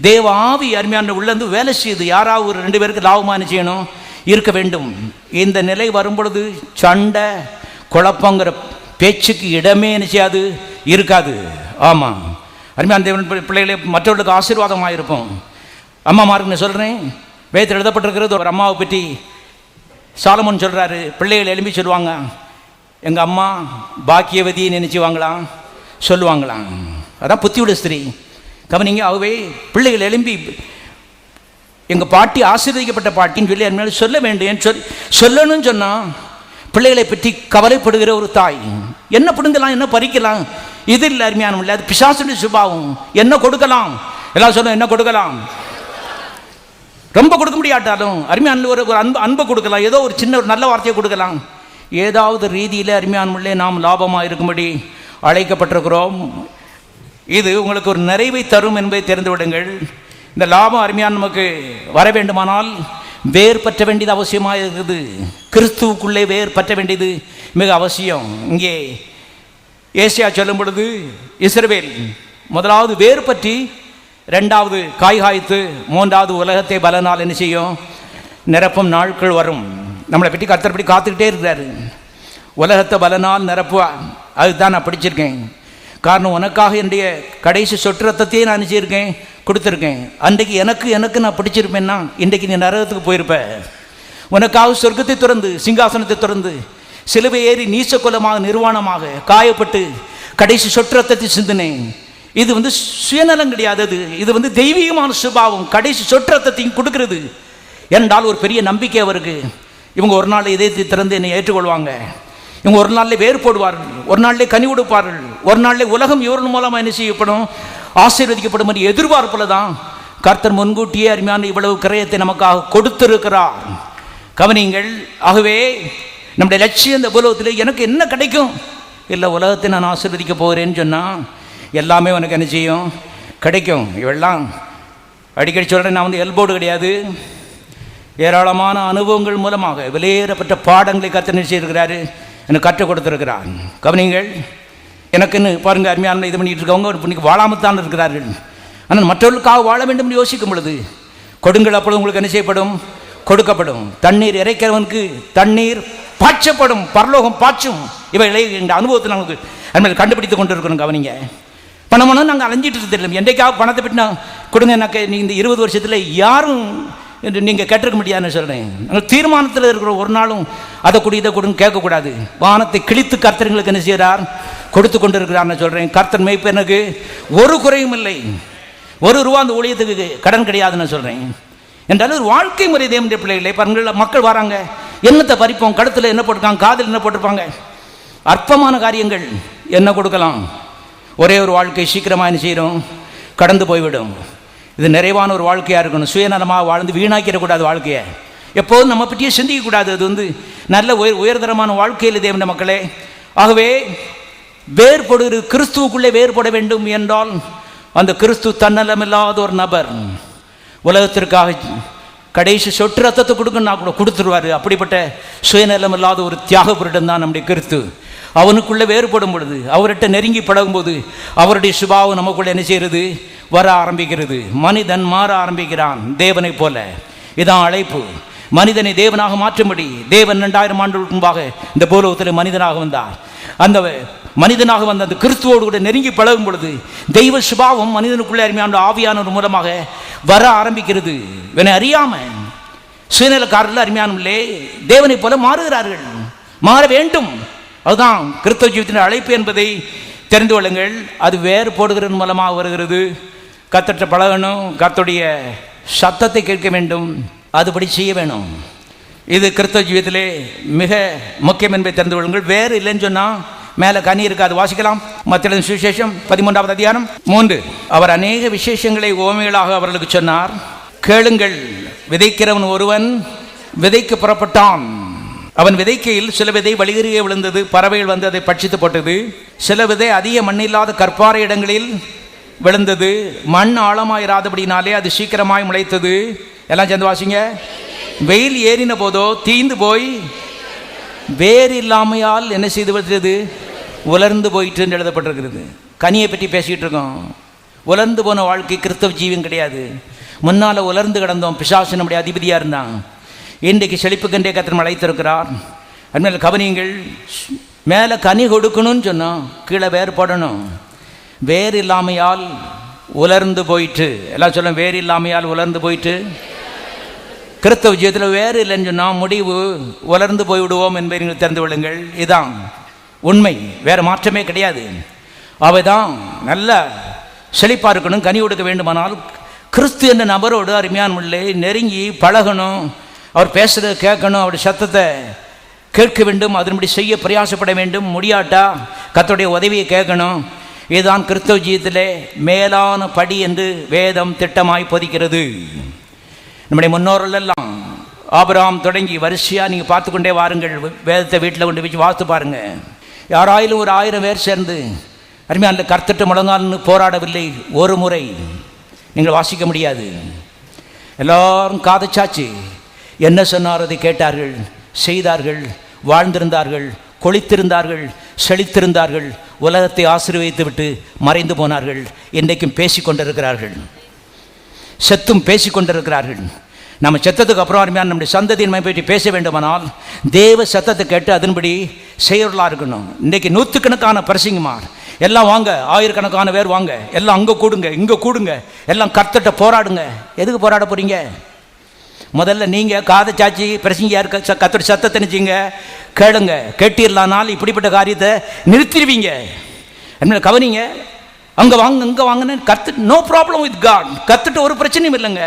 தேவ ஆவி அருமையான உள்ளந்து வேலை செய்யுது. யாராவது ஒரு 2 பேருக்கு லாபமான செய்யணும் இருக்க வேண்டும். இந்த நிலை வரும்பொழுது சண்டை குழப்பங்கிற பேச்சுக்கு இடமே நிச்சயாது இருக்காது. ஆமாம், அருமையான தேவன் பிள்ளைகளே, மற்றவர்களுக்கு ஆசீர்வாதமாக இருப்போம். அம்மாமாருக்கு நான் சொல்கிறேன், வேதத்தில் எழுதப்பட்டிருக்கிறது. ஒரு அம்மாவை பற்றி சாலமோன் சொல்கிறாரு. பிள்ளைகள் எழும்பி சொல்லுவாங்க, எங்கள் அம்மா பாக்கியவதியை நினைச்சுவாங்களாம், சொல்லுவாங்களாம். அதான் புத்தியுள்ள ஸ்திரீ. கவனிங்க, ஆகவே பிள்ளைகள் எழும்பி எங்கள் பாட்டி ஆசீர்வதிக்கப்பட்ட பாட்டின்னு சொல்லி அது மேலே சொல்ல வேண்டும். சொல்லணும்னு சொன்னால் பிள்ளைகளை பற்றி கவலைப்படுகிற ஒரு தாய். என்ன பிடுங்கலாம், என்ன பறிக்கலாம், இது இல்லை அருமையான இல்லை, அது பிசாசுடைய சுபாவம். என்ன கொடுக்கலாம், எல்லாம் சொல்ல என்ன கொடுக்கலாம், ரொம்ப கொடுக்க முடியாட்டாலும் அருமையான ஒரு அன்பை கொடுக்கலாம், ஏதோ ஒரு சின்ன ஒரு நல்ல வார்த்தையை கொடுக்கலாம். ஏதாவது ரீதியில் அருமையான உள்ளே நாம் லாபமாக இருக்கும்படி அழைக்கப்பட்டிருக்கிறோம். இது உங்களுக்கு ஒரு நிறைவை தரும் என்பதை தெரிந்து விடுங்கள். இந்த லாபம் அருமையான நமக்கு வர வேண்டுமானால் வேர் பற்ற வேண்டியது அவசியமாக இருக்குது. கிறிஸ்துவுக்குள்ளே வேர் பற்ற வேண்டியது மிக அவசியம். இங்கே ஏசியா சொல்லும் பொழுது இஸ்ரவேல் முதலாவது வேர் பற்றி, 2வது காய் காய்த்து, 3வது உலகத்தை பலனால் என்ன செய்யும், நிரப்பும் நாட்கள் வரும். நம்மளை பற்றி கர்த்தர் காத்துக்கிட்டே இருக்கிறாரு. உலகத்தை பலனால் நிரப்புவா, அதுதான் நான் பிடிச்சிருக்கேன். காரணம், உனக்காக என்னுடைய கடைசி சொட்டு ரத்தத்தையே நான் நினச்சிருக்கேன், கொடுத்துருக்கேன். அன்றைக்கு எனக்கு நான் பிடிச்சிருப்பேன்னா இன்றைக்கு நீ நரகத்துக்கு போயிருப்ப. உனக்காக சொர்க்கத்தை திறந்து, சிங்காசனத்தை திறந்து, சிலுவை ஏறி நீசக்குலமாக நிர்வாணமாக காயப்பட்டு கடைசி சொட்டு ரத்தத்தை சிந்தினேன். இது சுயநலம் கிடையாது, இது தெய்வீகமான சுபாவம். கடைசி சொட்டு ரத்தத்தையும் கொடுக்கிறது என்றால் ஒரு பெரிய நம்பிக்கை அவருக்கு. இவங்க ஒரு நாள் இதயத்தை திறந்து என்னை ஏற்றுக்கொள்வாங்க, இவங்க ஒரு நாளில் வேறு போடுவார்கள், ஒரு நாளிலே கனி கொடுப்பார்கள், ஒரு நாளிலே உலகம் இவர்கள் மூலமாக என்ன செய்யப்படும், ஆசீர்வதிக்கப்படும் என்று எதிர்பார்ப்பில் தான் கர்த்தர் முன்கூட்டியே அருமையான இவ்வளவு கிரயத்தை நமக்காக கொடுத்திருக்கிறார். கவனிங்கள், ஆகவே நம்முடைய லட்சியம் இந்த உலகத்தில் எனக்கு என்ன கிடைக்கும் இல்லை, உலகத்தை நான் ஆசீர்வதிக்க போகிறேன்னு சொன்னால் எல்லாமே உனக்கு என்ன செய்யும், கிடைக்கும். இவெல்லாம் அடிக்கடி சொல்கிறேன், நான் எல்போர்டு கிடையாது, ஏராளமான அனுபவங்கள் மூலமாக வெளியேறப்பட்ட பாடங்களை கர்த்தர் நிச்சயிருக்கிறாரு, எனக்கு கற்றுக் கொடுத்துருக்கிறார். கவனிங்கள், எனக்குன்னு பாருங்கள் அருமையான இது பண்ணிகிட்டு இருக்கவங்க இன்னைக்கு வாழாமத்தான் இருக்கிறார்கள். ஆனால் மற்றவர்களுக்காக வாழ வேண்டும் என்று யோசிக்கும் பொழுது கொடுங்கள், அப்பொழுது உங்களுக்கு என்ன செய்யப்படும், கொடுக்கப்படும். தண்ணீர் இறைக்கிறவனுக்கு தண்ணீர் பாய்ச்சப்படும், பரலோகம் பாய்ச்சும். இவைகளை இந்த அனுபவத்தில் நமக்கு அதுமாதிரி கண்டுபிடித்து கொண்டு இருக்கணும். கவனிங்க, பணம் நாங்கள் அலைஞ்சிட்டு தெரியல. என்றைக்காவது பணத்தை பற்றி நான் கொடுங்க, எனக்கு நீங்கள் இந்த 20 வருஷத்தில் யாரும் என்று நீங்கள் கேட்டிருக்க முடியாதுன்னு சொல்கிறேன். நாங்கள் தீர்மானத்தில் இருக்கிற ஒரு நாளும் அதை கொடு இதை கொடுன்னு கேட்கக்கூடாது. வானத்தை கிழித்து கர்த்தர்களுக்கு என்ன செய்கிறார்? கொடுத்து கொண்டு இருக்கிறார்னு சொல்கிறேன். கர்த்தர் மேய்ப்பனுக்கு ஒரு குறையும் இல்லை, ₹1 அந்த ஊழியத்துக்கு கடன் கிடையாதுன்னு சொல்கிறேன். என்றாலும் ஒரு வாழ்க்கை முறை தேவனுடைய பிள்ளைகளை பாருங்கள். மக்கள் வராங்க, என்னத்தை பறிப்போம், கழுத்தில் என்ன போட்டிருக்காங்க, காதில் என்ன போட்டிருப்பாங்க, அற்பமான காரியங்கள் என்ன கொடுக்கலாம். ஒரே ஒரு வாழ்க்கை சீக்கிரமாக என்ன செய்கிறோம்? கடந்து போய்விடும். இது நிறைவான ஒரு வாழ்க்கையாக இருக்கணும். சுயநலமாக வாழ்ந்து வீணாக்கிடக்கூடாது வாழ்க்கையை. எப்போதும் நம்ம பற்றியே சிந்திக்கக்கூடாது. அது நல்ல உயர்தரமான வாழ்க்கையில் தேவனுடைய மக்களே. ஆகவே வேறுபடுகிற கிறிஸ்துவுக்குள்ளே வேறுபட வேண்டும் என்றால் அந்த கிறிஸ்து தன்னலமில்லாத ஒரு நபர். உலகத்திற்காக கடைசி சொட்டு ரத்தத்தை கொடுக்கணும்னா கூட கொடுத்துருவார். அப்படிப்பட்ட சுயநலம் இல்லாத ஒரு தியாக புருடன் தான் நம்முடைய கிறிஸ்து. அவனுக்குள்ளே வேறுபடும் பொழுது, அவர்கிட்ட நெருங்கி பழகும்போது அவருடைய சுபாவம் நமக்குள்ளே என்ன செய்கிறது? வர ஆரம்பிக்கிறது. மனிதன் மாற ஆரம்பிக்கிறான் தேவனை போல. இதான் அழைப்பு. மனிதனை தேவனாக மாற்றும்படி தேவன் 2000 ஆண்டுகளுக்கு முன்பாக இந்த பூலோகத்தில் மனிதனாக வந்தார். அந்த மனிதனாக வந்த அந்த கிறிஸ்துவோடு கூட நெருங்கி பழகும் பொழுது தெய்வ சுபாவம் மனிதனுக்குள்ளே அருமையான ஆவியானவர் மூலமாக வர ஆரம்பிக்கிறது. இவனை அறியாம சுயநலக்காரர்கள் அருமையானவர்களே தேவனை போல மாறுகிறார்கள், மாற வேண்டும். அதுதான் கிறிஸ்தவ ஜீவித்தின் அழைப்பு என்பதை தெரிந்து கொள்ளுங்கள். அது வேறு போடுகிறது மூலமாக வருகிறது. கர்த்தர்ட்ட பழகணும், கர்த்தருடைய சத்தத்தை கேட்க வேண்டும், அதுபடி செய்ய வேணும். இது கிறிஸ்தவ ஜீவியத்திலே மிக முக்கியம் என்பதை தெரிந்து கொள்ளுங்கள். வேறு இல்லைன்னு சொன்னால் மேலே கனி இருக்காது. வாசிக்கலாம். மத்தேயு சுவிசேஷம் 13வது அதிகாரம் 3. அவர் அநேக விசேஷங்களை உவமைகளாக அவர்களுக்கு சொன்னார். கேளுங்கள், விதைக்கிறவன் ஒருவன் விதைக்க புறப்பட்டான். அவன் விதைக்கையில் சில விதை வழியருகே விழுந்தது, பறவைகள் வந்து அதை பட்சித்து போட்டது. சில விதை அதிக மண்ணில்லாத கற்பாறை இடங்களில் விழுந்தது, மண் ஆழமாயிராதபடினாலே அது சீக்கிரமாய் முளைத்தது. எல்லாம் சேர்ந்து வாசிங்க. வெயில் ஏறின போதோ தீந்து போய் வேறு இல்லாமையால் என்ன செய்து விட்டது? உலர்ந்து போயிட்டு எழுதப்பட்டிருக்கிறது. கனியை பற்றி பேசிக்கிட்டு இருக்கோம். உலர்ந்து போன வாழ்க்கை கிறிஸ்தவ ஜீவன் கிடையாது. முன்னால் உலர்ந்து கிடந்தோம், பிசாசு நம்முடைய அதிபதியாக இருந்தான். இன்றைக்கு செழிப்புக்கண்டே கர்த்தர் அழைத்திருக்கிறார். அதுமாதிரி கவனியங்கள். மேலே கனி கொடுக்கணும்னு சொன்னோம், கீழே வேறு போடணும். வேறு இல்லாமையால் உலர்ந்து போயிட்டு, எல்லாம் சொல்ல, வேறு இல்லாமையால் உலர்ந்து போயிட்டு. கிறிஸ்தவ ஜீவியத்தில் வேறு இல்லைன்னு சொன்னால் முடிவு உலர்ந்து போய்விடுவோம் என்பதை நீங்கள் தெரிந்து கொள்ளுங்கள். இதுதான் உண்மை, வேறு மாற்றமே கிடையாது. அவை தான் நல்ல செழிப்பாக இருக்கணும். கனி கொடுக்க வேண்டுமானால் கிறிஸ்து என்ற நபரோடு அருமையான உள்ளே நெருங்கி பழகணும். அவர் பேசுகிறத கேட்கணும், அவருடைய சத்தத்தை கேட்க வேண்டும், அதன்படி செய்ய பிரயாசப்பட வேண்டும். முடியாட்டா கர்த்தருடைய உதவியை கேட்கணும். இதுதான் கிறிஸ்தவ ஜீவியத்திலே மேலான படி என்று வேதம் திட்டமாய் பொதிக்கிறது. நம்முடைய முன்னோர்கள் எல்லாம் ஆபிரகாம் தொடங்கி வரிசையாக நீங்கள் பார்த்து கொண்டே வாருங்கள். வேதத்தை வீட்டில் கொண்டு வச்சு வாசித்து பாருங்கள். யாராயிலும் ஒரு 1000 பேர் சேர்ந்து அருமையான கர்த்தர்ட்ட முழங்கால்னு போராடவில்லை ஒரு முறை. நீங்கள் வாசிக்க முடியாது. எல்லாரும் காதச்சாச்சு, என்ன சொன்னார் அதை கேட்டார்கள், செய்தார்கள், வாழ்ந்திருந்தார்கள், கொளித்திருந்தார்கள், செழித்திருந்தார்கள், உலகத்தை ஆசீர்வதித்து விட்டு மறைந்து போனார்கள். இன்றைக்கும் பேசிக்கொண்டிருக்கிறார்கள், செத்தும் பேசிக்கொண்டிருக்கிறார்கள். நம்ம செத்ததுக்கு அப்புறம் அருமையான நம்முடைய சந்ததியின் பற்றி பேச வேண்டுமானால் தேவ சத்தத்தை கேட்டு அதன்படி செயலாக இருக்கணும். இன்றைக்கு 100கணக்கான பிரசங்கமார் எல்லாம் வாங்க, 1000கணக்கான பேர் வாங்க, எல்லாம் அங்கே கூடுங்க, இங்கே கூடுங்க, எல்லாம் கர்த்தர்ட்ட போராடுங்க. எதுக்கு போராட போகிறீங்க? முதல்ல நீங்கள் காதை சாச்சி பிரசங்க இருக்க கர்த்தர் சத்தத்தை நினச்சிங்க கேளுங்க. கேட்டிடலானால் இப்படிப்பட்ட காரியத்தை நிறுத்திடுவீங்க. என்ன கவனிங்க, அங்கே வாங்க இங்கே வாங்கன்னு கர்த்தர், நோ ப்ராப்ளம் வித் காட். கர்த்தர்ட்ட ஒரு பிரச்சனையும் இல்லைங்க.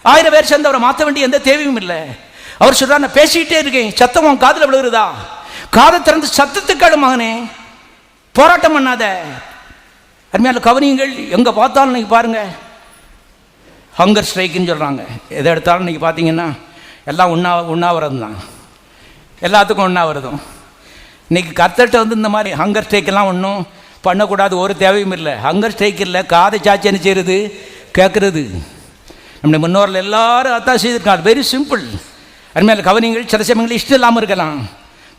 1000 பேர் சேர்ந்து அவரை மாற்ற வேண்டிய எந்த தேவையும் இல்லை. அவர் சொல்கிறார், நான் பேசிக்கிட்டே இருக்கேன், சத்தம் உன் காதில் விழுகுறதா? காதை திறந்து சத்தத்துக்காடு மகனே, போராட்டம் பண்ணாத. அருமையான கவனியங்கள். எங்கே பார்த்தாலும் இன்னைக்கு பாருங்கள் ஹங்கர் ஸ்ட்ரைக்குன்னு சொல்கிறாங்க. எதை எடுத்தாலும் இன்றைக்கி பார்த்தீங்கன்னா எல்லாம் உண்ணாவிரதம் தான், எல்லாத்துக்கும் உண்ணாவிரதம். இன்றைக்கி கர்த்தர்ட்ட வந்து இந்த மாதிரி ஹங்கர் ஸ்ட்ரைக்கெல்லாம் ஒன்றும் பண்ணக்கூடாது, ஒரு தேவையும் இல்லை. ஹங்கர் ஸ்ட்ரைக் இல்லை, காதை சாட்சி என்ன செய்கிறது? கேட்குறது. நம்முடைய முன்னோர்கள் எல்லாரும் அதான் செய்திருக்காங்க. Very simple. அருமையான கவனிங்கள். சில சமயங்கள் இஷ்டம் இல்லாமல் இருக்கலாம்.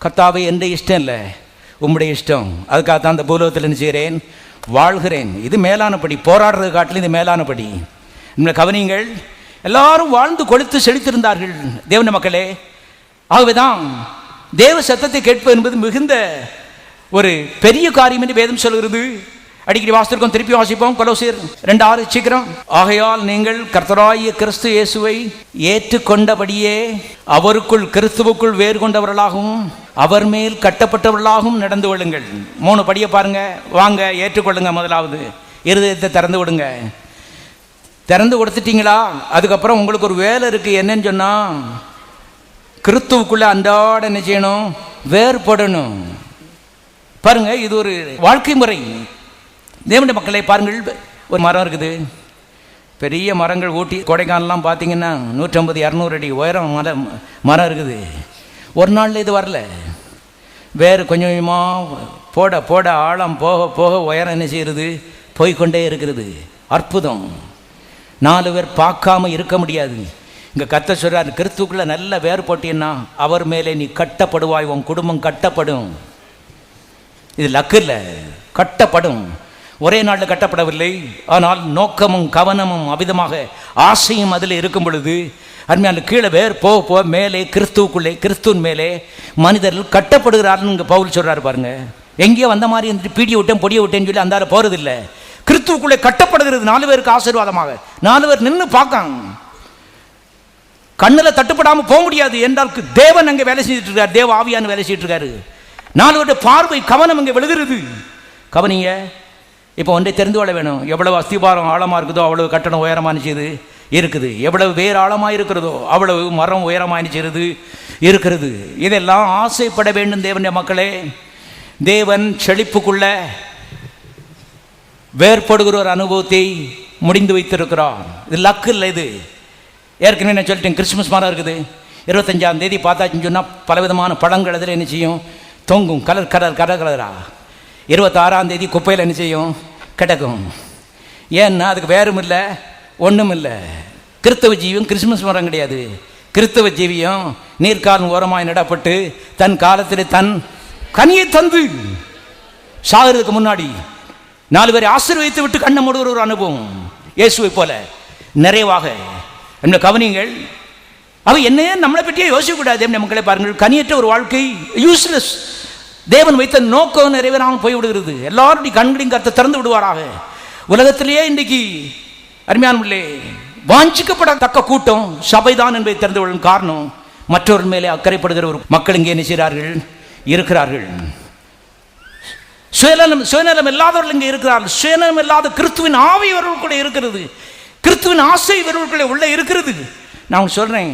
கர்த்தாவே எந்த இஷ்டம் இல்லை, உம்முடைய இஷ்டம். அதுக்காக தான் அந்த பூலோகத்தில் என்ன செய்கிறேன்? வாழ்கிறேன். இது மேலானபடி, போராடுறது காட்டிலும் இது மேலானபடி. நம்மளை கவனிங்கள். எல்லாரும் வாழ்ந்து கொழுத்து செழித்திருந்தார்கள் தேவன மக்களே. ஆகவே தான் தேவ சத்தத்தை கேட்பது என்பது மிகுந்த ஒரு பெரிய காரியம் என்று வேதம் சொல்கிறது. அடிக்கடி வாசித்திருக்கோம், திருப்பி வாசிப்போம். கொலோசியர் 2:6 சீக்கிரம். ஆகையால் நீங்கள் கர்த்தராகிய கிறிஸ்து இயேசுவை ஏற்றுக்கொண்டபடியே அவருக்குள் கிறிஸ்துவுக்குள் வேறு கொண்டவர்களாகவும் அவர் மேல் கட்டப்பட்டவர்களாகவும் நடந்து கொள்ளுங்கள். 3 படியை பாருங்க. வாங்க, ஏற்றுக்கொள்ளுங்க. முதலாவது இருதயத்தை திறந்து விடுங்க. திறந்து கொடுத்துட்டீங்களா? அதுக்கப்புறம் உங்களுக்கு ஒரு வேலை இருக்கு. என்னன்னு சொன்னா, கிறிஸ்துவுக்குள்ள அன்றாட என்ன செய்யணும்? வேறுபடணும். பாருங்க, இது ஒரு வாழ்க்கை முறை. தேவனுடைய மக்களை பாருங்கள், ஒரு மரம் இருக்குது. பெரிய மரங்கள், ஊட்டி கொடைக்கானல்லாம் பார்த்தீங்கன்னா 150-200 அடி உயரம் மரம் இருக்குது. ஒரு நாளில் இது வரல. வேறு கொஞ்சம் கொஞ்சமாக போட போட ஆழம் போக போக உயரம் என்ன செய்கிறது? போய்கொண்டே இருக்கிறது. அற்புதம். 4 பேர் பார்க்காம இருக்க முடியாது. இங்கே கர்த்தர் சொல்றார், கிறிஸ்துக்குள்ள நல்ல வேறு போட்டீன்னா அவர் மேலே நீ கட்டப்படுவாய், உன் குடும்பம் கட்டப்படும். இது லக்கு இல்லை, கட்டப்படும். ஒரே நாளில் கட்டப்படவில்லை. ஆனால் நோக்கமும் கவனமும் அவிதமாக ஆசையும் அதில் இருக்கும் பொழுது அருமையான கீழே வேறு போக போக மேலே கிறிஸ்துவுக்குள்ளே, கிறிஸ்துவின் மேலே மனிதர்கள் கட்டப்படுகிறார்கள். இங்கே பவுல் சொல்கிறார் பாருங்க. எங்கேயோ வந்த மாதிரி இருந்துட்டு பீடியை விட்டேன் பொடியை விட்டேன்னு சொல்லி அந்தால போகிறதில்லை. கிறிஸ்துவுக்குள்ளே கட்டப்படுகிறது. 4 பேருக்கு ஆசீர்வாதமாக. 4 பேர் நின்று பார்க்காங்க. கண்ணில் தட்டுப்படாமல் போக முடியாது என்றால் தேவன் அங்கே வேலை செஞ்சுட்டு இருக்கார். தேவ ஆவியான்னு வேலை செஞ்சுட்டு இருக்காரு. 4 பேருடைய பார்வை கவனம் அங்கே விழுகிறது. கவனிங்க. இப்போ ஒன்றை தெரிந்து கொள்ள வேணும். எவ்வளவு அஸ்திபாரம் ஆழமாக இருக்குதோ அவ்வளவு கட்டணம் உயரமானிச்சது இருக்குது. எவ்வளவு வேறு ஆழமாக இருக்கிறதோ அவ்வளவு மரம் உயரமானிச்சது இருக்கிறது. இதெல்லாம் ஆசைப்பட வேண்டும் தேவனுடைய மக்களே. தேவன் செழிப்புக்குள்ள வேறுபடுகிற ஒரு அனுபவத்தை முடிந்து வைத்திருக்கிறார். இது லக்கு இல்லை. இது ஏற்கனவே நான் சொல்லிட்டேன். கிறிஸ்துமஸ் மரம் இருக்குது. 25ஆம் தேதி பார்த்தாச்சுன்னு சொன்னால் பலவிதமான பழங்கள் அதில் என்ன செய்யும்? தொங்கும். கலர் கலர் கலர் கலரா. 26ஆம் தேதி குப்பையில் என்ன செய்யும்? கிடக்கும். ஏன்னா அதுக்கு வேறும் இல்லை, ஒன்றும் இல்லை. கிறிஸ்தவ ஜீவியம் கிறிஸ்துமஸ் மரம் கிடையாது. கிறிஸ்தவ ஜீவியம் நீர்க்காலம் ஓரமாய் நடப்பட்டு தன் காலத்தில் தன் கனியை தந்து சாகிறதுக்கு முன்னாடி 4 பேரை ஆசீர்வதித்து விட்டு கண்ணை மூடுகிற ஒரு அனுபவம் இயேசுவை போல நிறைவாக. என்ன கவனிங்கள். அவ என்ன நம்மளை பற்றியே யோசிக்கக்கூடாது. மக்களை பாருங்கள், கனியற்ற ஒரு வாழ்க்கை யூஸ்லெஸ். தேவன் வைத்த நோக்கம் நிறைவேறாமல் போய்விடுகிறது. எல்லாருடைய கண்களையும் கர்த்தர் திறந்து விடுவாராக. உலகத்திலேயே இன்றைக்கு அருமையானவர்களே வாஞ்சிக்கப்படத்தக்க கூட்டம் சபைதான் என்பதை திறந்து விடும். காரணம், மற்றவர்கள் மேலே அக்கறைப்படுகிற ஒரு மக்கள் இங்கே என்ன செய்கிறார்கள்? இருக்கிறார்கள். சுயநலம் இல்லாதவர்கள் இங்கே இருக்கிறார்கள். சுயநலம் இல்லாத கிறிஸ்துவின் ஆவி இவர்களுக்குள்ளே இருக்கிறது. கிறிஸ்துவின் ஆசை இவர்களுக்குள்ளே உள்ளே இருக்கிறது. நான் சொல்கிறேன்,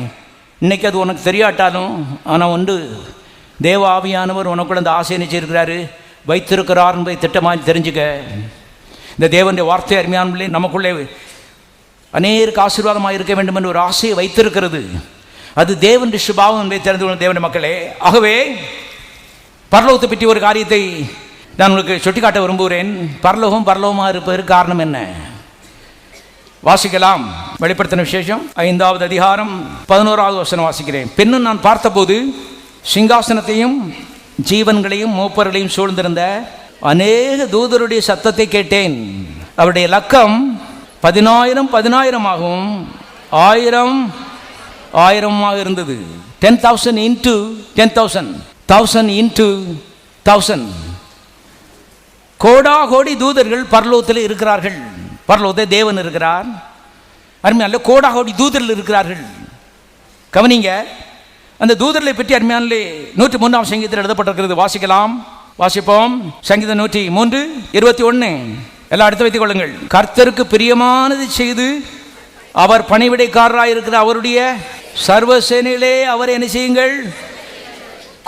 இன்னைக்கு அது உனக்கு தெரியாட்டாலும், ஆனால் ஒன்று, தேவ ஆவியானவர் உனக்குள்ள அந்த ஆசையை நிச்சயிருக்கிறாரு, வைத்திருக்கிறார் என்பதை திட்டமாக தெரிஞ்சுக்க. இந்த தேவனுடைய வார்த்தை அருமையானவர்களே நமக்குள்ளே அநேருக்கு ஆசீர்வாதமாக இருக்க வேண்டும் என்று ஒரு ஆசையை வைத்திருக்கிறது. அது தேவனுடைய சுபாவம் என்பதை தெரிந்து கொள்ள தேவனுடைய மக்களே. ஆகவே பரலோகத்தை பற்றி ஒரு காரியத்தை நான் உங்களுக்கு சுட்டிக்காட்ட விரும்புகிறேன். பரலோகமாக இருப்பதற்கு காரணம் என்ன? வாசிக்கலாம். வெளிப்படுத்தின விசேஷம் 5வது அதிகாரம் 11வது வசனம் வாசிக்கிறேன். பின்னும் நான் பார்த்தபோது சிங்காசனத்தையும் ஜீவன்களையும் மூப்பர்களையும் சூழ்ந்திருந்த அநேக தூதருடைய சத்தத்தை கேட்டேன். அவருடைய லக்கம் 10,000 1000 இருந்தது. 10,000 into 10,000, 1000 into 1000. கோடா கோடி தூதர்கள் பரலோகத்தில் இருக்கிறார்கள். பரலோகத்தில் தேவன் இருக்கிறார். அருமையான கோடா கோடி தூதர்கள் இருக்கிறார்கள். கவனிங்க. அந்த தூதர்களை பற்றி அருமையானே 103ஆம் சங்கீதத்தில் எழுதப்பட்டிருக்கிறது. வாசிக்கலாம். வாசிப்போம். சங்கீதம் 103:21. எல்லாம் எடுத்து வைத்துக் கொள்ளுங்கள். கர்த்தருக்கு பிரியமானது செய்து அவர் பணிவிடைக்காரராக இருக்கிற அவருடைய சர்வ சேனையிலே அவர் என்ன செய்யுங்கள்?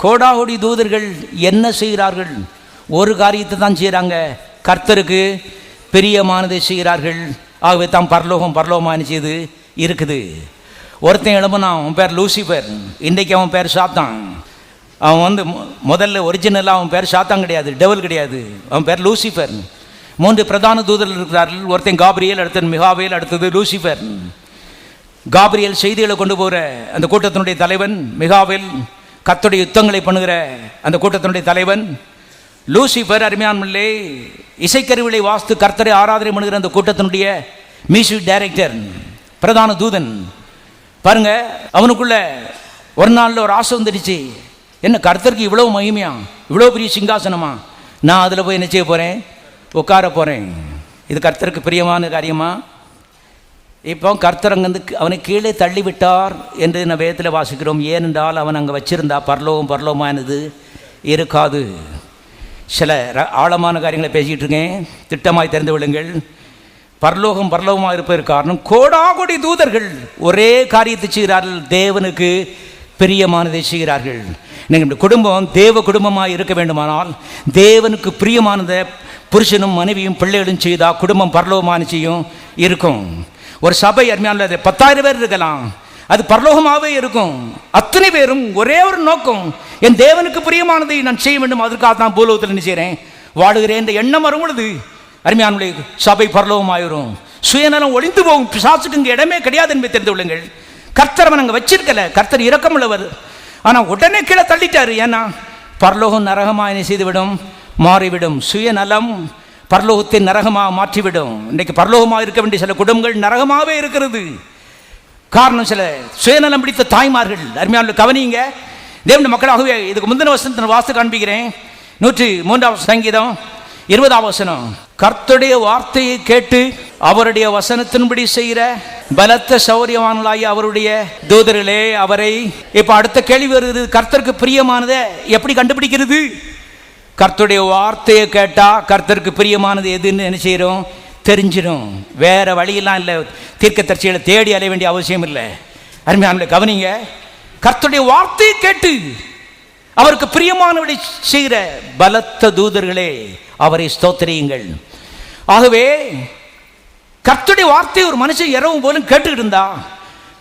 கோடாகோடி தூதர்கள் என்ன செய்கிறார்கள்? ஒரு காரியத்தை தான் செய்கிறாங்க. கர்த்தருக்கு பிரியமானதை செய்கிறார்கள். ஆகவே தான் பரலோகமாக என்ன செய்து இருக்குது. ஒருத்தன் எழுப்புனா அவன் பேர் லூசிஃபர். இன்றைக்கு அவன் பேர் சாத்தான். அவன் முதல்ல ஒரிஜினலாக அவன் பேர் சாத்தான் கிடையாது, டெவல் கிடையாது. அவன் பேர் லூசிஃபர். 3 பிரதான தூதர்கள் இருக்கிறார்கள். ஒருத்தன் காபிரியல், அடுத்தது மிகாவேல், அடுத்தது லூசிஃபர். காபிரியல் செய்திகளை கொண்டு போகிற அந்த கூட்டத்தினுடைய தலைவன். மிகாவேல் கர்த்தருடைய யுத்தங்களை பண்ணுகிற அந்த கூட்டத்தினுடைய தலைவன். லூசிஃபர் அருமையானவர்களே இசைக்கருவிகளை வாசித்து கர்த்தரை ஆராதனை பண்ணுகிற அந்த கூட்டத்தினுடைய மியூசிக் டைரக்டர், பிரதான தூதன். பாருங்க, அவனுக்குள்ள ஒரு நாளில் ஒரு ஆசை வந்துடுச்சு. என்ன கர்த்தருக்கு இவ்வளோ மகிமையா, இவ்வளோ பெரிய சிங்காசனமா, நான் அதில் போய் என்ன செய்ய போகிறேன், உட்கார போகிறேன். இது கர்த்தருக்கு பிரியமான காரியமா? இப்போ கர்த்தர் அங்கேருந்து அவனை கீழே தள்ளிவிட்டார் என்று நான் வேதத்தில் வாசிக்கிறோம். ஏனென்றால் அவன் அங்கே வச்சிருந்தா பரலோகமானது இருக்காது. சில ஆழமான காரியங்களை பேசிகிட்டு இருக்கேன், திட்டமாய் தெரிந்து விடுங்கள். பரலோகமாக இருப்பதற்கு காரணம் கோடாகோடி தூதர்கள் ஒரே காரியத்தை செய்கிறார்கள், தேவனுக்கு பிரியமானதை செய்கிறார்கள். நீங்கள் குடும்பம் தேவ குடும்பமாக இருக்க வேண்டுமானால் தேவனுக்கு பிரியமானதை புருஷனும் மனைவியும் பிள்ளைகளும் செய்தால் குடும்பம் பரலோகமான செய்யும் இருக்கும். ஒரு சபை அருமையான 10,000 பேர் இருக்கலாம், அது பரலோகமாகவே இருக்கும். அத்தனை பேரும் ஒரே ஒரு நோக்கம், என் தேவனுக்கு பிரியமானதை நான் செய்ய வேண்டும், அதற்காக தான் பூலோகத்தில் என்ன செய்கிறேன், வாழுகிறேன் என்ற எண்ணம் வரும் பொழுது அருமையான சபை பரலோகமாயிரும். சுயநலம் ஒளிந்து போகும். பிசாசுக்கு இங்கே இடமே கிடையாது என்பதை தெரிந்து கொள்ளுங்கள். கர்த்தர் அவன் அங்கே வச்சிருக்கல, கர்த்தர் இரக்கமுள்ளவர். ஆனால் உடனே கீழே தள்ளிட்டாரு. ஏன்னா பரலோகம் நரகமாக என்ன செய்துவிடும், மாறிவிடும். சுயநலம் பரலோகத்தின் நரகமாக மாற்றிவிடும். இன்றைக்கு பரலோகமாக இருக்க வேண்டிய சில குடும்பங்கள் நரகமாகவே இருக்கிறது. காரணம் சில சுயநலம் பிடித்த தாய்மார்கள். அருமையான கவனிங்க, தேவனுடைய மக்களாகவே. இதுக்கு முந்தின வசனத்தை வாசித்து காண்பிக்கிறேன். 103 சங்கீதம் 20 வசனம். கர்த்தருடைய வார்த்தையை கேட்டு அவருடைய வசனத்தின்படி செய்கிற பலத்த சௌரியவான்களாய் அவருடைய தூதர்களே அவரை. இப்ப அடுத்த கேள்வி வருகிறது, கர்த்தருக்கு பிரியமானதை எப்படி கண்டுபிடிக்கிறது? கர்த்தருடைய வார்த்தையை கேட்டா கர்த்தருக்கு பிரியமானது எதுன்னு என்ன செய்யறோம், தெரிஞ்சிடும். வேற வழியெல்லாம் இல்லை, தீர்க்கதரிசிகளை தேடி அலைய வேண்டிய அவசியம் இல்லை. அருமையான கவனிங்க, கர்த்தருடைய வார்த்தையை கேட்டு அவருக்கு பிரியமானவரை செய்கிற பலத்த தூதர்களே அவரை ஸ்தோத்திரியுங்கள். ஆகவே கர்த்தருடைய வார்த்தை ஒரு மனுஷன் இரவும் போலும் கேட்டுக்கிட்டு இருந்தா